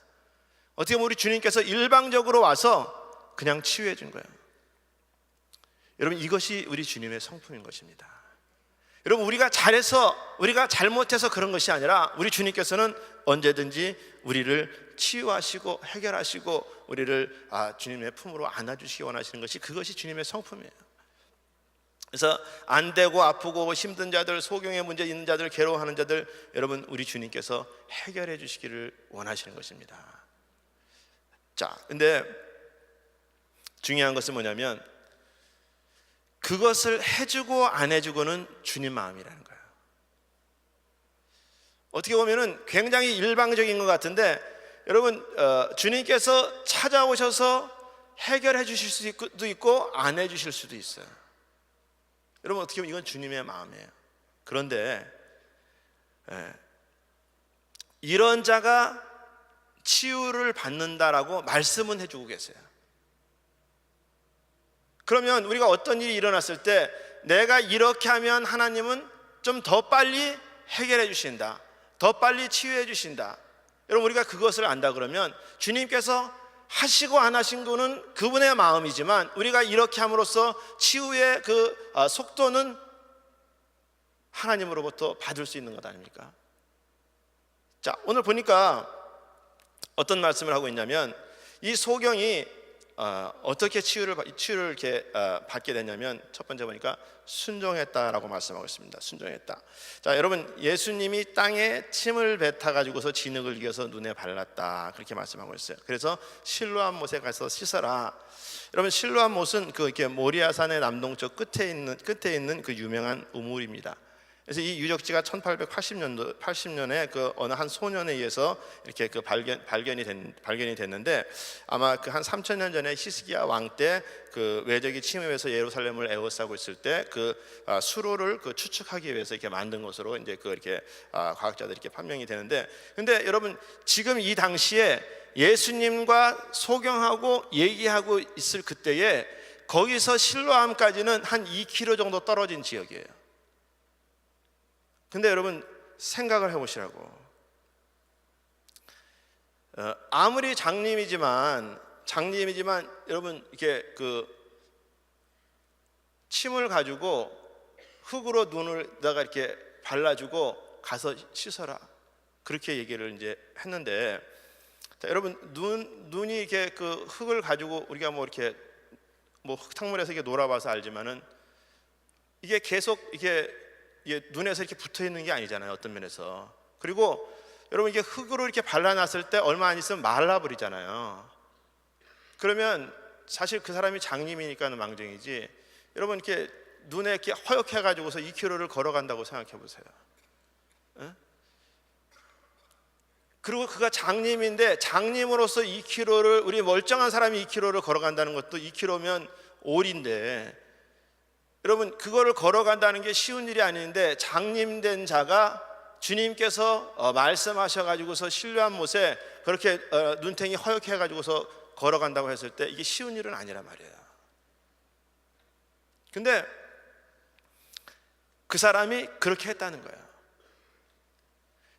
어떻게 보면 우리 주님께서 일방적으로 와서 그냥 치유해 준 거예요. 여러분, 이것이 우리 주님의 성품인 것입니다. 여러분, 우리가 잘해서, 우리가 잘못해서 그런 것이 아니라 우리 주님께서는 언제든지 우리를 치유하시고 해결하시고 우리를 주님의 품으로 안아주시기 원하시는 것이, 그것이 주님의 성품이에요. 그래서 안 되고 아프고 힘든 자들, 소경의 문제 있는 자들, 괴로워하는 자들, 여러분, 우리 주님께서 해결해 주시기를 원하시는 것입니다. 자, 근데 중요한 것은 뭐냐면 그것을 해주고 안 해주고는 주님 마음이라는 거예요. 어떻게 보면은 굉장히 일방적인 것 같은데, 여러분, 주님께서 찾아오셔서 해결해 주실 수도 있고 안 해주실 수도 있어요. 여러분, 어떻게 보면 이건 주님의 마음이에요. 그런데 이런 자가 치유를 받는다라고 말씀은 해주고 계세요. 그러면 우리가 어떤 일이 일어났을 때 내가 이렇게 하면 하나님은 좀 더 빨리 해결해 주신다, 더 빨리 치유해 주신다. 여러분, 우리가 그것을 안다 그러면 주님께서 하시고 안 하신 거는 그분의 마음이지만 우리가 이렇게 함으로써 치유의 그 속도는 하나님으로부터 받을 수 있는 것 아닙니까? 자, 오늘 보니까 어떤 말씀을 하고 있냐면, 이 소경이 어떻게 치유를 이렇게 받게 됐냐면, 첫 번째 보니까 순종했다라고 말씀하고 있습니다. 순종했다. 자, 여러분, 예수님이 땅에 침을 뱉어 가지고서 진흙을 이겨서 눈에 발랐다, 그렇게 말씀하고 있어요. 그래서 실로암 못에 가서 씻어라. 여러분, 실로암 못은 그 이렇게 모리아산의 남동쪽 끝에 있는 그 유명한 우물입니다. 그래서 이 유적지가 1880년에 그 어느 한 소년에 의해서 이렇게 그 발견이 됐는데, 아마 그 한 3000년 전에 히스기야 왕 때 그 외적이 침입해서 예루살렘을 에워싸고 있을 때 그 수로를 그 추측하기 위해서 이렇게 만든 것으로 이제 그 이렇게 과학자들이 이렇게 판명이 되는데, 근데 여러분, 지금 이 당시에 예수님과 소경하고 얘기하고 있을 그때에 거기서 실로암까지는 한 2km 정도 떨어진 지역이에요. 근데 여러분, 생각을 해보시라고. 아무리 장님이지만 장님이지만 여러분 이렇게 그 침을 가지고 흙으로 눈을다가 이렇게 발라주고 가서 씻어라, 그렇게 얘기를 이제 했는데, 자, 여러분 눈이 이렇게 그 흙을 가지고 우리가 뭐 이렇게 뭐 흙탕물에서 이렇게 놀아봐서 알지만은 이게 계속 이게 눈에서 이렇게 붙어 있는 게 아니잖아요, 어떤 면에서. 그리고 여러분 이게 흙으로 이렇게 발라놨을 때 얼마 안 있으면 말라버리잖아요. 그러면 사실 그 사람이 장님이니까는 망정이지, 여러분 이렇게 눈에 이렇게 허옇게 가지고서 2km를 걸어간다고 생각해 보세요. 에? 그리고 그가 장님인데 장님으로서 2km를, 우리 멀쩡한 사람이 2km를 걸어간다는 것도 2km면 올인데, 여러분 그거를 걸어간다는 게 쉬운 일이 아닌데, 장님된 자가 주님께서 말씀하셔가지고서 신뢰한 못에 그렇게 눈탱이 허옇게 해가지고서 걸어간다고 했을 때 이게 쉬운 일은 아니란 말이에요. 근데 그 사람이 그렇게 했다는 거예요.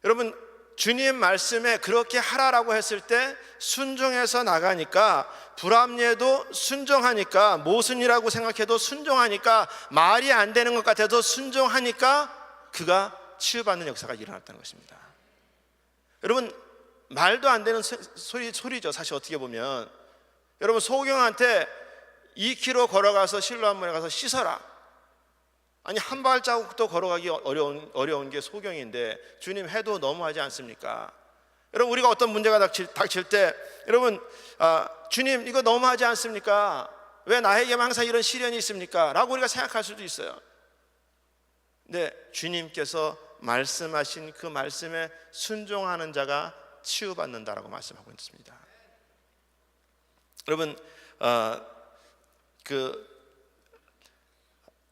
여러분 주님 말씀에 그렇게 하라라고 했을 때 순종해서 나가니까, 불합리해도 순종하니까, 모순이라고 생각해도 순종하니까, 말이 안 되는 것 같아도 순종하니까 그가 치유받는 역사가 일어났다는 것입니다. 여러분 말도 안 되는 소리죠, 사실 어떻게 보면. 여러분 소경한테 2km 걸어가서 실로암문에 가서 씻어라, 아니 한 발자국도 걸어가기 어려운 게 소경인데 주님 해도 너무하지 않습니까? 여러분 우리가 어떤 문제가 닥칠 때 여러분 주님 이거 너무하지 않습니까? 왜 나에게만 항상 이런 시련이 있습니까? 라고 우리가 생각할 수도 있어요. 근데 주님께서 말씀하신 그 말씀에 순종하는 자가 치유받는다라고 말씀하고 있습니다. 여러분 그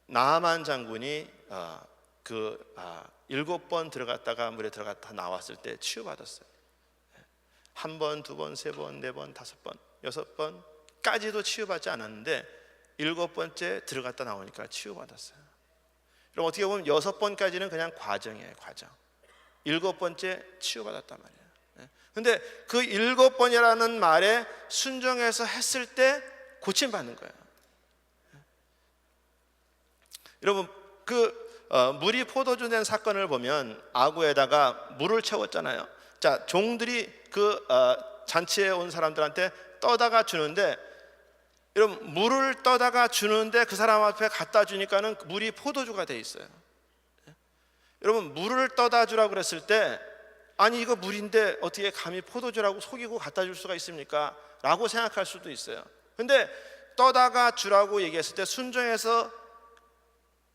나아만 장군이 7번 들어갔다가 물에 들어갔다 나왔을 때 치유받았어요. 1번, 2번, 3번, 4번, 5번, 6번까지도 치유받지 않았는데 7번째 들어갔다 나오니까 치유받았어요. 그럼 어떻게 보면 6번까지는 그냥 과정이에요, 과정. 7번째 치유받았단 말이에요. 근데 그 7번이라는 말에 순종해서 했을 때 고침받는 거예요. 여러분 물이 포도주 된 사건을 보면 아구에다가 물을 채웠잖아요. 자, 종들이 그 잔치에 온 사람들한테 떠다가 주는데, 여러분 물을 떠다가 주는데 그 사람 앞에 갖다 주니까는 물이 포도주가 돼 있어요. 여러분 물을 떠다 주라고 그랬을 때, 아니 이거 물인데 어떻게 감히 포도주라고 속이고 갖다 줄 수가 있습니까? 라고 생각할 수도 있어요. 근데 떠다가 주라고 얘기했을 때 순종해서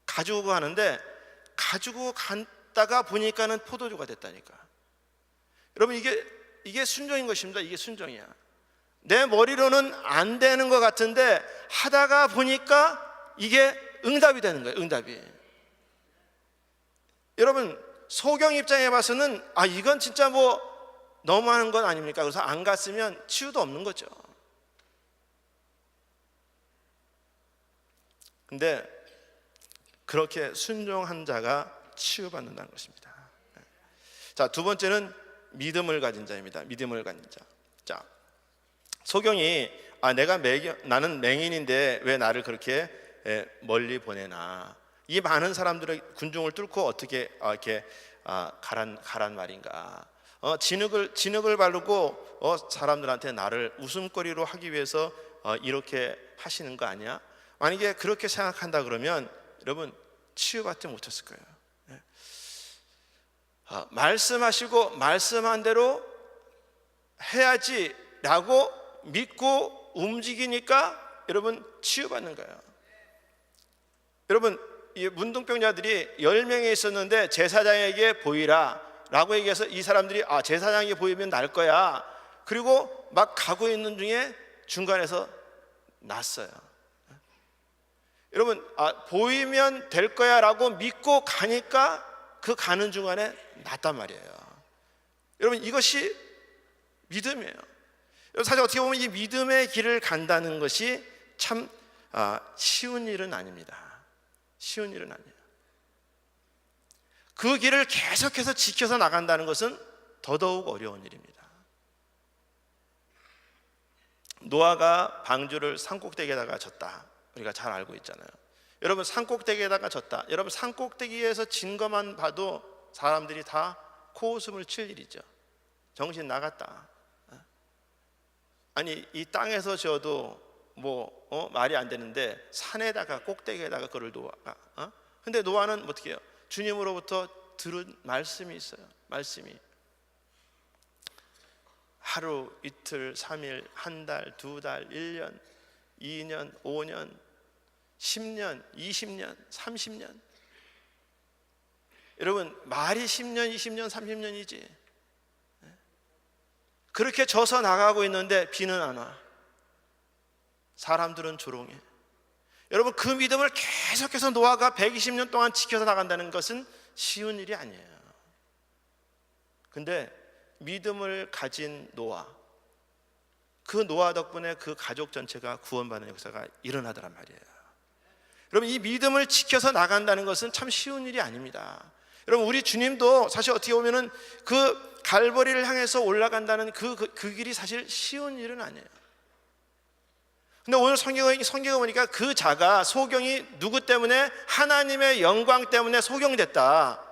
가지고 가는데, 가지고 갔다가 보니까는 포도주가 됐다니까. 여러분 이게 순종인 것입니다. 이게 순종이야. 내 머리로는 안 되는 것 같은데 하다가 보니까 이게 응답이 되는 거예요. 응답이. 여러분 소경 입장에 봐서는 이건 진짜 뭐 너무하는 건 아닙니까? 그래서 안 갔으면 치유도 없는 거죠. 근데 그렇게 순종한 자가 치유받는다는 것입니다. 자, 두 번째는 믿음을 가진 자입니다. 믿음을 가진 자. 자, 소경이 나는 맹인인데 왜 나를 그렇게 멀리 보내나? 이 많은 사람들의 군중을 뚫고 어떻게 이렇게 가란 말인가? 진흙을 바르고 사람들한테 나를 웃음거리로 하기 위해서 이렇게 하시는 거 아니야? 만약에 그렇게 생각한다 그러면 여러분 치유받지 못했을 거예요. 말씀하시고 말씀한 대로 해야지라고 믿고 움직이니까 여러분 치유받는 거예요. 여러분 이 문둥병자들이 10명이 있었는데 제사장에게 보이라 라고 얘기해서 이 사람들이 제사장에게 보이면 날 거야. 그리고 막 가고 있는 중에 중간에서 났어요. 여러분 보이면 될 거야 라고 믿고 가니까 그 가는 중간에 났단 말이에요. 여러분 이것이 믿음이에요. 사실 어떻게 보면 이 믿음의 길을 간다는 것이 참 쉬운 일은 아닙니다. 쉬운 일은 아니에요. 그 길을 계속해서 지켜서 나간다는 것은 더더욱 어려운 일입니다. 노아가 방주를 산꼭대기에다가 졌다. 우리가 잘 알고 있잖아요. 여러분, 산꼭대기에다가 졌다. 여러분, 산꼭대기에서 진 것만 봐도 사람들이 다 코웃음을 칠 일이죠. 정신 나갔다. 아니, 이 땅에서 져도 말이 안 되는데 산에다가 꼭대기에다가 그를 노아가 근데 노아는 어떻게 해요? 주님으로부터 들은 말씀이 있어요. 말씀이 하루, 이틀, 3일, 한 달, 두 달, 1년, 2년, 5년, 10년, 20년, 30년. 여러분, 말이 10년, 20년, 30년이지. 그렇게 져서 나가고 있는데 비는 안 와. 사람들은 조롱해. 여러분, 그 믿음을 계속해서 노아가 120년 동안 지켜서 나간다는 것은 쉬운 일이 아니에요. 근데 믿음을 가진 노아, 그 노아 덕분에 그 가족 전체가 구원받는 역사가 일어나더란 말이에요. 여러분, 이 믿음을 지켜서 나간다는 것은 참 쉬운 일이 아닙니다. 여러분, 우리 주님도 사실 어떻게 보면은 그 갈보리를 향해서 올라간다는 그 길이 사실 쉬운 일은 아니에요. 근데 오늘 성경에 보니까 그 자가, 소경이 누구 때문에? 하나님의 영광 때문에 소경됐다.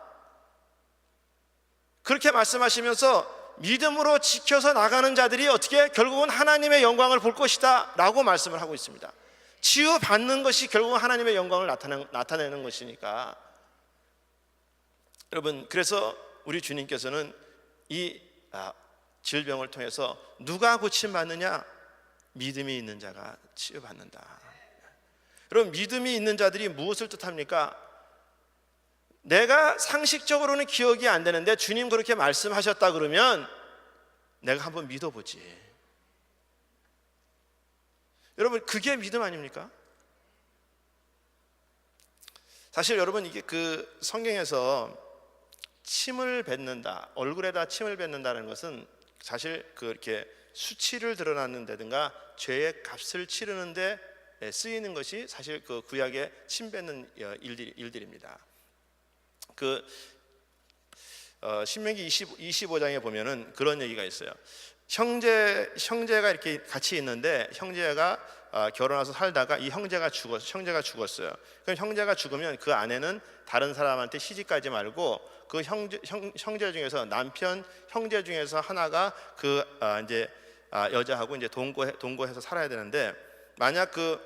그렇게 말씀하시면서 믿음으로 지켜서 나가는 자들이 어떻게 결국은 하나님의 영광을 볼 것이다 라고 말씀을 하고 있습니다. 치유받는 것이 결국은 하나님의 영광을 나타내는 것이니까. 여러분, 그래서 우리 주님께서는 이 질병을 통해서 누가 고침받느냐? 믿음이 있는 자가 치유받는다. 여러분, 믿음이 있는 자들이 무엇을 뜻합니까? 내가 상식적으로는 기억이 안 되는데 주님 그렇게 말씀하셨다 그러면 내가 한번 믿어보지. 여러분, 그게 믿음 아닙니까? 사실 여러분, 이게 그 성경에서 침을 뱉는다, 얼굴에다 침을 뱉는다는 것은 사실 그렇게 수치를 드러내는다든가 죄의 값을 치르는데 쓰이는 것이 사실 그 구약의 침 뱉는 일들입니다. 그 신명기 25장에 보면은 그런 얘기가 있어요. 형제가 이렇게 같이 있는데 형제가 결혼해서 살다가 이 형제가 죽었어요. 그럼 형제가 죽으면 그 아내는 다른 사람한테 시집가지 말고 그 형제 중에서 형제 중에서 하나가 여자하고 이제 동거해서 살아야 되는데, 만약 그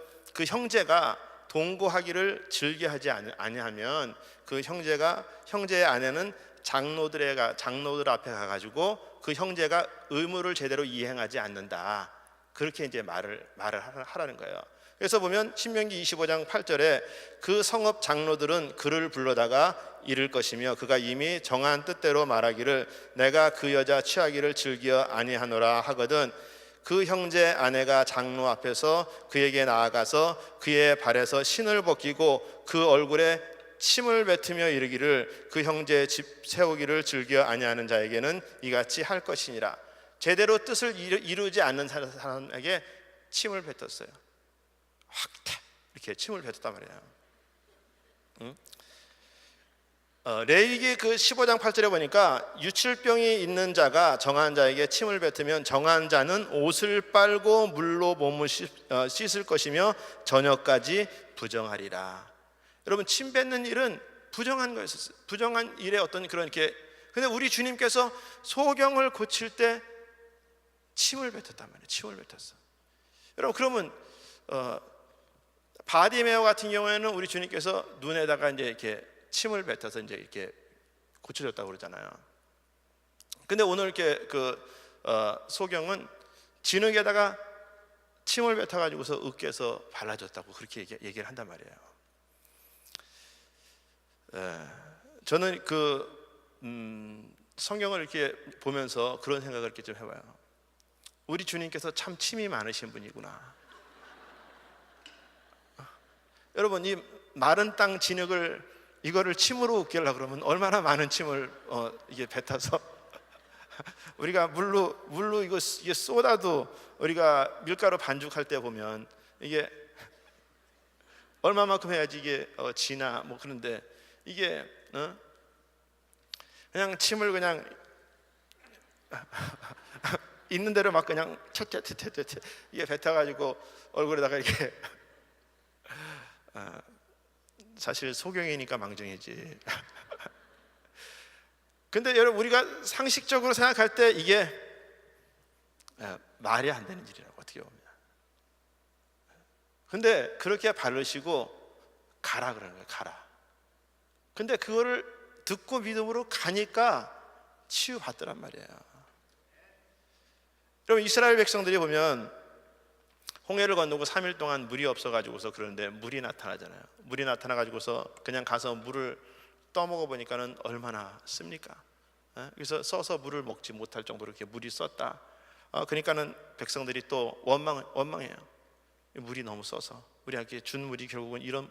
형제가 동거하기를 즐겨하지 아니하면 그 형제의 아내는 장로들 앞에 가가지고 그 형제가 의무를 제대로 이행하지 않는다, 그렇게 이제 말을 하라는 거예요. 그래서 보면 신명기 25장 8절에 그 성읍 장로들은 그를 불러다가 이를 것이며 그가 이미 정한 뜻대로 말하기를 내가 그 여자 취하기를 즐겨 아니하노라 하거든 그 형제 아내가 장로 앞에서 그에게 나아가서 그의 발에서 신을 벗기고 그 얼굴에 침을 뱉으며 이르기를 그 형제의 집 세우기를 즐겨 아니하는 자에게는 이같이 할 것이니라. 제대로 뜻을 이루지 않는 사람에게 침을 뱉었어요. 확 이렇게 침을 뱉었단 말이에요. 레위기 그 15장 8절에 보니까 유칠병이 있는 자가 정한 자에게 침을 뱉으면 정한 자는 옷을 빨고 물로 몸을 씻을 것이며 저녁까지 부정하리라. 여러분, 침 뱉는 일은 부정한 거였었어요. 부정한 일의 어떤 그런 이렇게. 근데 우리 주님께서 소경을 고칠 때 침을 뱉었단 말이에요. 침을 뱉었어. 여러분, 그러면 바디메오 같은 경우에는 우리 주님께서 눈에다가 이제 이렇게 침을 뱉어서 이제 이렇게 고쳐졌다고 그러잖아요. 근데 오늘 이렇게 소경은 진흙에다가 침을 뱉어가지고서 으깨서 발라줬다고 그렇게 얘기를 한단 말이에요. 저는 성경을 이렇게 보면서 그런 생각을 이렇게 좀 해봐요. 우리 주님께서 참 침이 많으신 분이구나. 여러분, 이 마른 땅 진흙을 이거를 침으로 으깨려고 그러면 얼마나 많은 침을 이게 뱉어서 우리가 물로 이게 쏟아도 우리가 밀가루 반죽할 때 보면 이게 얼마만큼 해야지 이게 지나 뭐 그런데 이게 그냥 침을 그냥 있는 대로 막 그냥 채채채채채 이게 뱉어가지고 얼굴에다가 이렇게 사실 소경이니까 망정이지. 근데 여러분, 우리가 상식적으로 생각할 때 이게 말이 안 되는 일이라고, 어떻게 보면. 근데 그렇게 바르시고 가라 그러는 거예요. 가라. 근데 그거를 듣고 믿음으로 가니까 치유받더란 말이에요. 여러분, 이스라엘 백성들이 보면 홍해를 건너고 3일 동안 물이 없어가지고서 그러는데 물이 나타나잖아요. 물이 나타나가지고서 그냥 가서 물을 떠먹어 보니까는 얼마나 씁니까? 그래서 써서 물을 먹지 못할 정도로 이렇게 물이 썼다. 그러니까는 백성들이 또 원망해요. 물이 너무 써서 우리에게 준 물이 결국은 이런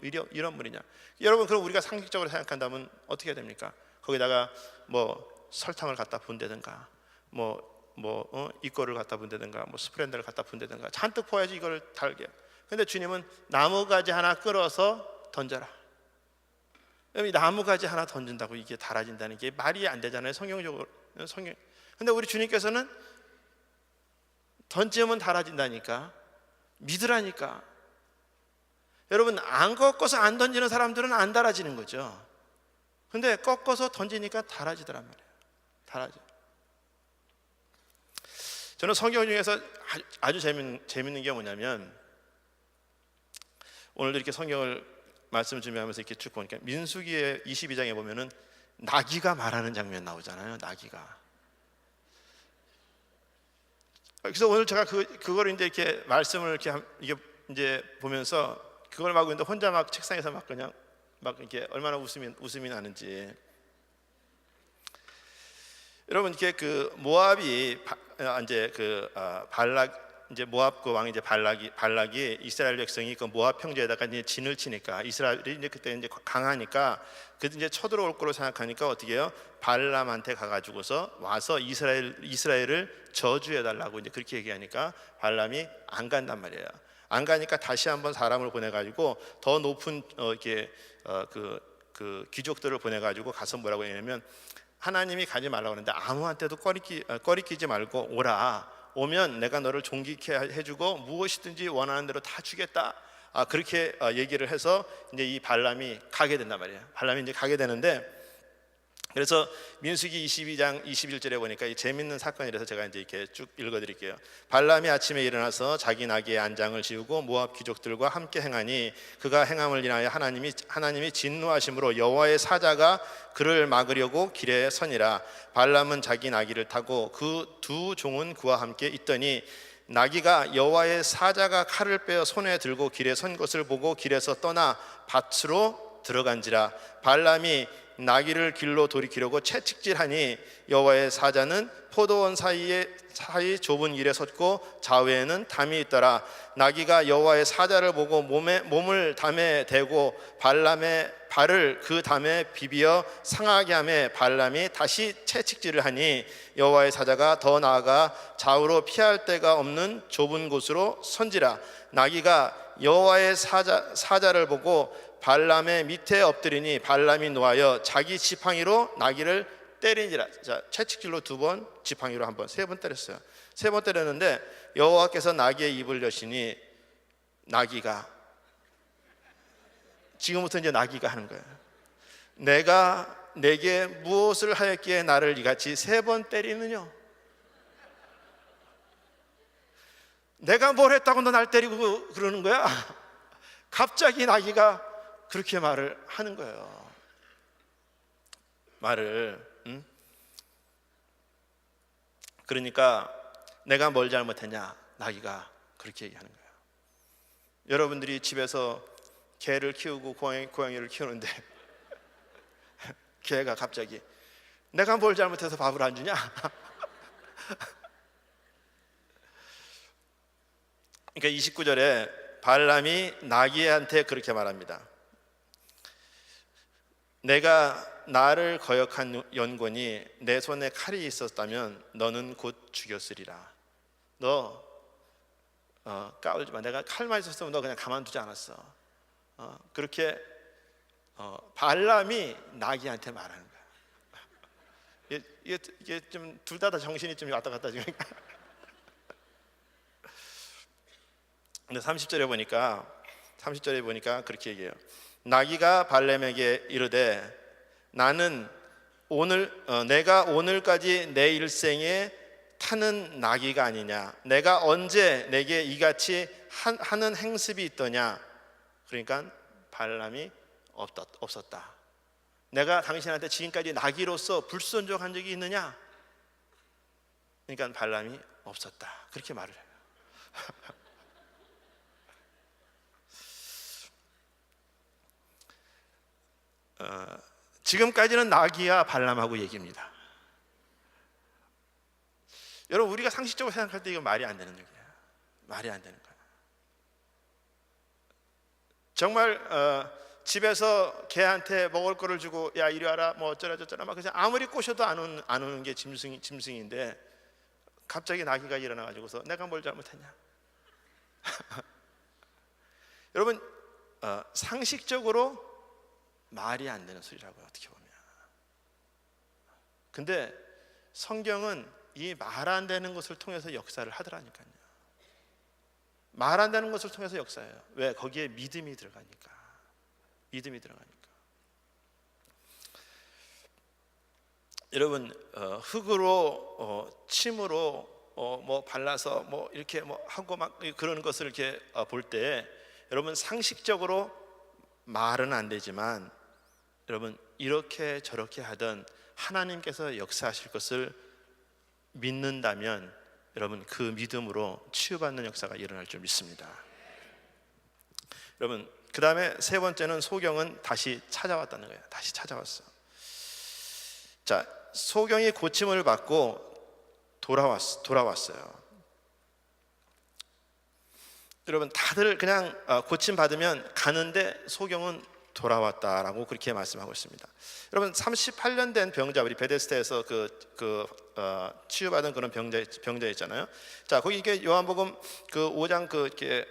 물이냐? 여러분, 그럼 우리가 상식적으로 생각한다면 어떻게 해야 됩니까? 거기다가 뭐 설탕을 갖다 붓는다든가, 이거를 갖다 붓는다든가, 스프렌더를 갖다 붓는다든가 잔뜩 부어야지 이걸 달게. 근데 주님은 나무가지 하나 끌어서 던져라. 이 나무가지 하나 던진다고 이게 달아진다는 게 말이 안 되잖아요, 성경적으로. 근데 우리 주님께서는 던지면 달아진다니까, 믿으라니까. 여러분, 안 꺾어서 안 던지는 사람들은 안 달아지는 거죠. 근데 꺾어서 던지니까 달아지더란 말이에요. 달아져. 저는 성경 중에서 아주 재밌는 게 뭐냐면, 오늘도 이렇게 성경을 말씀 준비하면서 이렇게 쭉 보니까 민수기의 22장에 보면은 나귀가 말하는 장면 나오잖아요. 나귀가. 그래서 오늘 제가 그걸 이제 이렇게 말씀을 이게 이제 보면서 그걸 막 있는데 혼자 막 책상에서 막 그냥 막 이렇게 얼마나 웃음이 나는지. 여러분, 이렇게 그 모압이 이제 발락, 이제 모압 그 왕 이제 발락이 이스라엘 백성이 그 모압 평지에다가 이제 진을 치니까, 이스라엘이 이제 그때 이제 강하니까 그 이제 쳐들어올 거로 생각하니까 어떻게 해요? 발람한테 가가지고서 와서 이스라엘을 저주해 달라고 이제 그렇게 얘기하니까 발람이 안 간단 말이에요. 안 가니까 다시 한번 사람을 보내가지고 더 높은 그 귀족들을 보내가지고 가서 뭐라고 했냐면, 하나님이 가지 말라고 하는데 아무한테도 꺼리끼지 말고 오라. 오면 내가 너를 존귀케 해주고 무엇이든지 원하는 대로 다 주겠다. 그렇게 얘기를 해서 이제 이 발람이 가게 된단 말이에요. 발람이 이제 가게 되는데, 그래서 민수기 22장 21절에 보니까 이 재밌는 사건이라서 제가 이제 이렇게 쭉 읽어드릴게요. 발람이 아침에 일어나서 자기 나귀의 안장을 지우고 모압 귀족들과 함께 행하니 그가 행함을 인하여 하나님이 진노하심으로 여호와의 사자가 그를 막으려고 길에 서니라. 발람은 자기 나귀를 타고 그 두 종은 그와 함께 있더니 나귀가 여호와의 사자가 칼을 빼어 손에 들고 길에 선 것을 보고 길에서 떠나 밭으로 들어간지라. 발람이 나귀를 길로 돌이키려고 채찍질하니 여호와의 사자는 포도원 사이 좁은 길에 섰고 좌우에는 담이 있더라. 나귀가 여호와의 사자를 보고 몸을 담에 대고 발람의 발을 그 담에 비비어 상하게 하며 발람이 다시 채찍질을 하니 여호와의 사자가 더 나아가 좌우로 피할 데가 없는 좁은 곳으로 선지라. 나귀가 여호와의 사자를 보고 발람의 밑에 엎드리니 발람이 노하여 자기 지팡이로 나귀를 때리니라. 자, 채찍질로 2번, 지팡이로 1번, 3번 때렸어요. 3번 때렸는데 여호와께서 나귀의 입을 여시니 나귀가, 지금부터 이제 나귀가 하는 거예요. 내가 내게 무엇을 하였기에 나를 이같이 3번 때리느냐? 내가 뭘 했다고 너 날 때리고 그러는 거야? 갑자기 나귀가 그렇게 말을 하는 거예요. 그러니까 내가 뭘 잘못했냐? 나귀가 그렇게 얘기하는 거예요. 여러분들이 집에서 개를 키우고 고양이를 키우는데 개가 갑자기 내가 뭘 잘못해서 밥을 안 주냐? 그러니까 29절에 발람이 나귀한테 그렇게 말합니다. 내가 나를 거역한 연곤이 내 손에 칼이 있었다면 너는 곧 죽였으리라. 너 까불지 마. 내가 칼만 있었으면 너 그냥 가만두지 않았어. 그렇게 발람이 나귀한테 말하는 거야. 이게 좀 둘 다 정신이 좀 왔다 갔다 지금. 근데 30절에 보니까 그렇게 얘기해요. 나귀가 발람에게 이르되 나는 내가 오늘까지 내 일생에 타는 나귀가 아니냐. 내가 언제 내게 이같이 하는 행습이 있더냐. 그러니까 발람이 없었다. 내가 당신한테 지금까지 나귀로서 불순종한 적이 있느냐? 그러니까 발람이 없었다. 그렇게 말을 해요. 지금까지는 나귀와 발람하고 얘기입니다. 여러분, 우리가 상식적으로 생각할 때 이거 말이 안 되는 얘기예요. 말이 안 되는 거예요. 정말 집에서 개한테 먹을 거를 주고 야 이리 와라 뭐 어쩌라 저쩌라 막 그냥 아무리 꼬셔도 안 오는 게 짐승인데 갑자기 나귀가 일어나가지고서 내가 뭘 잘못했냐? 여러분, 상식적으로 말이 안 되는 소리라고요, 어떻게 보면. 근데 성경은 이 말 안 되는 것을 통해서 역사를 하더라니까요. 말 안 되는 것을 통해서 역사해요. 왜? 거기에 믿음이 들어가니까. 믿음이 들어가니까. 여러분, 흙으로 침으로 뭐 발라서 뭐 이렇게 뭐 하고 막 그런 것을 이렇게 볼 때 여러분 상식적으로 말은 안 되지만 여러분 이렇게 저렇게 하던 하나님께서 역사하실 것을 믿는다면 여러분 그 믿음으로 치유받는 역사가 일어날 줄 믿습니다. 여러분, 그 다음에 세 번째는 소경은 다시 찾아왔다는 거예요. 다시 찾아왔어. 자, 소경이 고침을 받고 돌아왔어요. 여러분, 다들 그냥 고침 받으면 가는데 소경은 돌아왔다라고 그렇게 말씀하고 있습니다. 여러분, 38년 된 병자, 우리 베데스다에서 치유받은 그런 병자 있잖아요. 자, 거기 이게 요한복음 그 5장 이렇게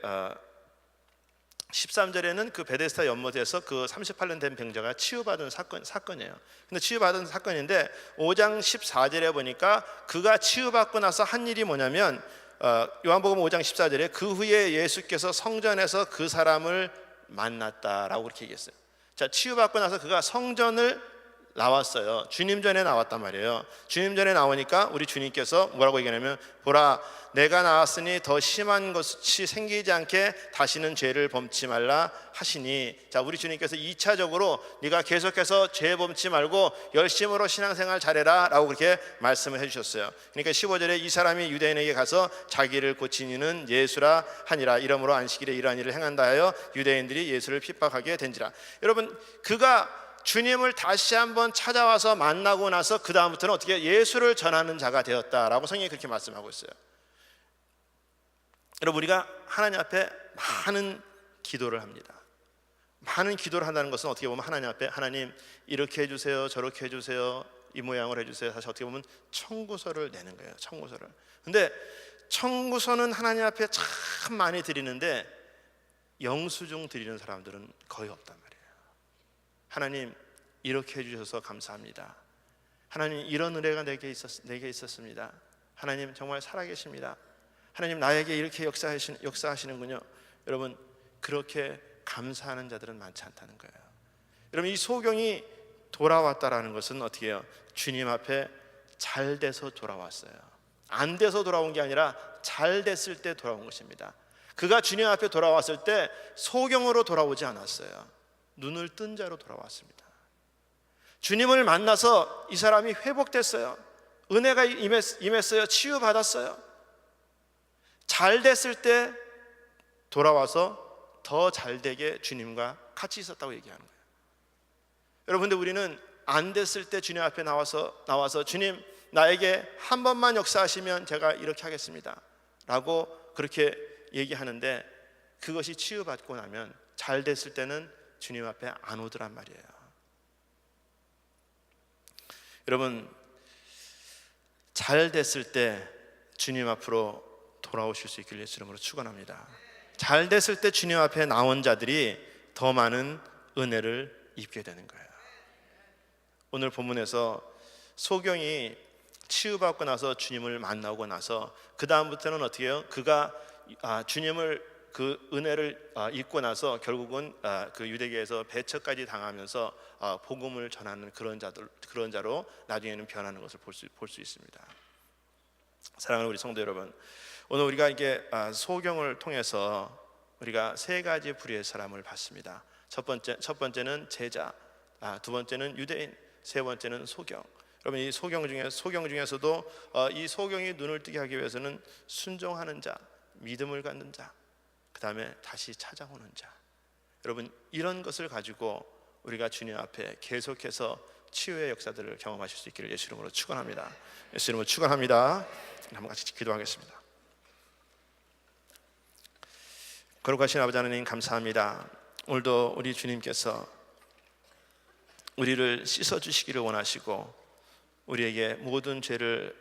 13절에는 그 베데스다 연못에서 그 38년 된 병자가 치유받은 사건이에요. 근데 치유받은 사건인데 5장 14절에 보니까 그가 치유받고 나서 한 일이 뭐냐면 요한복음 5장 14절에 그 후에 예수께서 성전에서 그 사람을 만났다라고 그렇게 얘기했어요. 자, 치유받고 나서 그가 성전을 나왔어요. 주님 전에 나왔단 말이에요. 주님 전에 나오니까 우리 주님께서 뭐라고 얘기하냐면 보라, 내가 나왔으니 더 심한 것이 생기지 않게 다시는 죄를 범치 말라 하시니. 자, 우리 주님께서 2차적으로 네가 계속해서 죄 범치 말고 열심으로 신앙생활 잘해라 라고 그렇게 말씀을 해주셨어요. 그러니까 15절에 이 사람이 유대인에게 가서 자기를 고친 이는 예수라 하니라. 이러므로 안식일에 이러한 일을 행한다 하여 유대인들이 예수를 핍박하게 된지라. 여러분, 그가 주님을 다시 한번 찾아와서 만나고 나서 그 다음부터는 어떻게 예수를 전하는 자가 되었다라고 성경이 그렇게 말씀하고 있어요. 여러분, 우리가 하나님 앞에 많은 기도를 합니다. 많은 기도를 한다는 것은 어떻게 보면 하나님 앞에 하나님 이렇게 해주세요, 저렇게 해주세요, 이 모양을 해주세요. 사실 어떻게 보면 청구서를 내는 거예요. 청구서를. 근데 청구서는 하나님 앞에 참 많이 드리는데 영수증 드리는 사람들은 거의 없단 말이에요. 하나님 이렇게 해주셔서 감사합니다. 하나님 이런 은혜가 내게 있었습니다. 하나님 정말 살아계십니다. 하나님 나에게 이렇게 역사하시는군요. 여러분, 그렇게 감사하는 자들은 많지 않다는 거예요. 여러분, 이 소경이 돌아왔다라는 것은 어떻게 해요? 주님 앞에 잘 돼서 돌아왔어요. 안 돼서 돌아온 게 아니라 잘 됐을 때 돌아온 것입니다. 그가 주님 앞에 돌아왔을 때 소경으로 돌아오지 않았어요. 눈을 뜬 자로 돌아왔습니다. 주님을 만나서 이 사람이 회복됐어요. 은혜가 임했어요. 치유받았어요. 잘 됐을 때 돌아와서 더 잘되게 주님과 같이 있었다고 얘기하는 거예요. 여러분, 근데 우리는 안 됐을 때 주님 앞에 나와서 주님 나에게 한 번만 역사하시면 제가 이렇게 하겠습니다 라고 그렇게 얘기하는데 그것이 치유받고 나면 잘 됐을 때는 주님 앞에 안 오더란 말이에요. 여러분, 잘 됐을 때 주님 앞으로 돌아오실 수 있길 예수 이름으로 축원합니다. 잘 됐을 때 주님 앞에 나온 자들이 더 많은 은혜를 입게 되는 거예요. 오늘 본문에서 소경이 치유받고 나서 주님을 만나고 나서 그 다음부터는 어떻게 해요? 그가 주님을 그 은혜를 입고 나서 결국은 그 유대계에서 배척까지 당하면서 복음을 전하는 그런 자로 나중에는 변하는 것을 볼 수 있습니다. 사랑하는 우리 성도 여러분, 오늘 우리가 이게 소경을 통해서 우리가 세 가지 부류의 사람을 봤습니다. 첫 번째는 제자, 두 번째는 유대인, 세 번째는 소경. 여러분, 이 소경 중에서도 이 소경이 눈을 뜨게 하기 위해서는 순종하는 자, 믿음을 갖는 자, 그 다음에 다시 찾아오는 자. 여러분, 이런 것을 가지고 우리가 주님 앞에 계속해서 치유의 역사들을 경험하실 수 있기를 예수 이름으로 축원합니다. 예수 이름으로 축원합니다. 한번 같이 기도하겠습니다. 거룩하신 아버지 하나님, 감사합니다. 오늘도 우리 주님께서 우리를 씻어주시기를 원하시고 우리에게 모든 죄를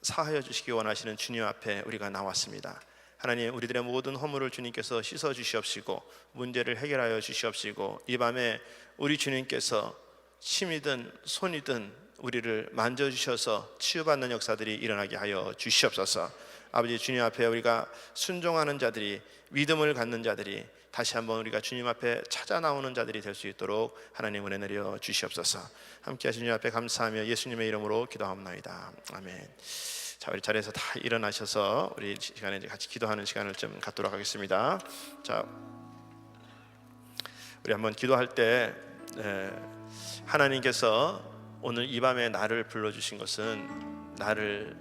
사하여 주시기 원하시는 주님 앞에 우리가 나왔습니다. 하나님, 우리들의 모든 허물을 주님께서 씻어 주시옵시고 문제를 해결하여 주시옵시고 이 밤에 우리 주님께서 힘이든 손이든 우리를 만져주셔서 치유받는 역사들이 일어나게 하여 주시옵소서. 아버지, 주님 앞에 우리가 순종하는 자들이, 믿음을 갖는 자들이 다시 한번 우리가 주님 앞에 찾아 나오는 자들이 될 수 있도록 하나님 은혜 내려 주시옵소서. 함께 하신 주님 앞에 감사하며 예수님의 이름으로 기도하옵나이다. 아멘. 자, 우리 자리에서 다 일어나셔서 우리 시간에 같이 기도하는 시간을 좀 갖도록 하겠습니다. 자, 우리 한번 기도할 때 하나님께서 오늘 이 밤에 나를 불러주신 것은 나를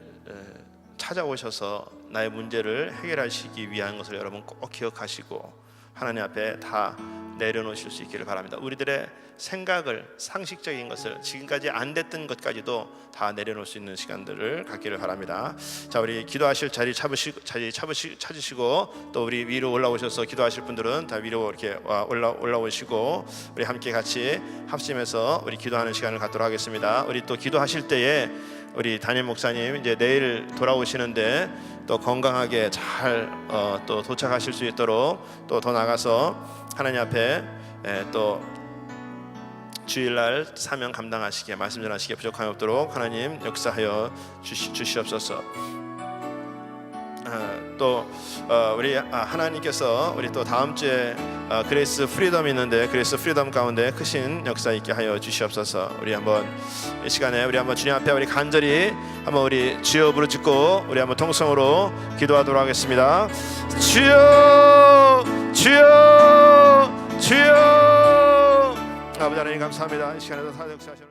찾아오셔서 나의 문제를 해결하시기 위한 것을 여러분 꼭 기억하시고 하나님 앞에 다 내려놓으실 수 있기를 바랍니다. 우리들의 생각을, 상식적인 것을, 지금까지 안 됐던 것까지도 다 내려놓을 수 있는 시간들을 갖기를 바랍니다. 자, 우리 기도하실 자리 찾으시고 또 우리 위로 올라오셔서 기도하실 분들은 다 위로 이렇게 올라오시고 우리 함께 같이 합심해서 우리 기도하는 시간을 갖도록 하겠습니다. 우리 또 기도하실 때에 우리 담임 목사님 이제 내일 돌아오시는데 또 건강하게 잘 또 도착하실 수 있도록 또 더 나가서 하나님 앞에 또 주일날 사명 감당하시게, 말씀 전하시기에 부족함이 없도록 하나님 역사하여 주시옵소서. 또 우리 하나님께서 우리 또 다음 주에 그레이스 프리덤이 있는데 그레이스 프리덤 가운데 크신 역사 있게 하여 주시옵소서. 우리 한번 이 시간에 우리 한번 주님 앞에 우리 간절히 한번 우리 주여 부르짖고 우리 한번 통성으로 기도하도록 하겠습니다. 주여, 주여, 주여. 아버지 하나님 감사합니다. 이 시간에도 다 역사하시는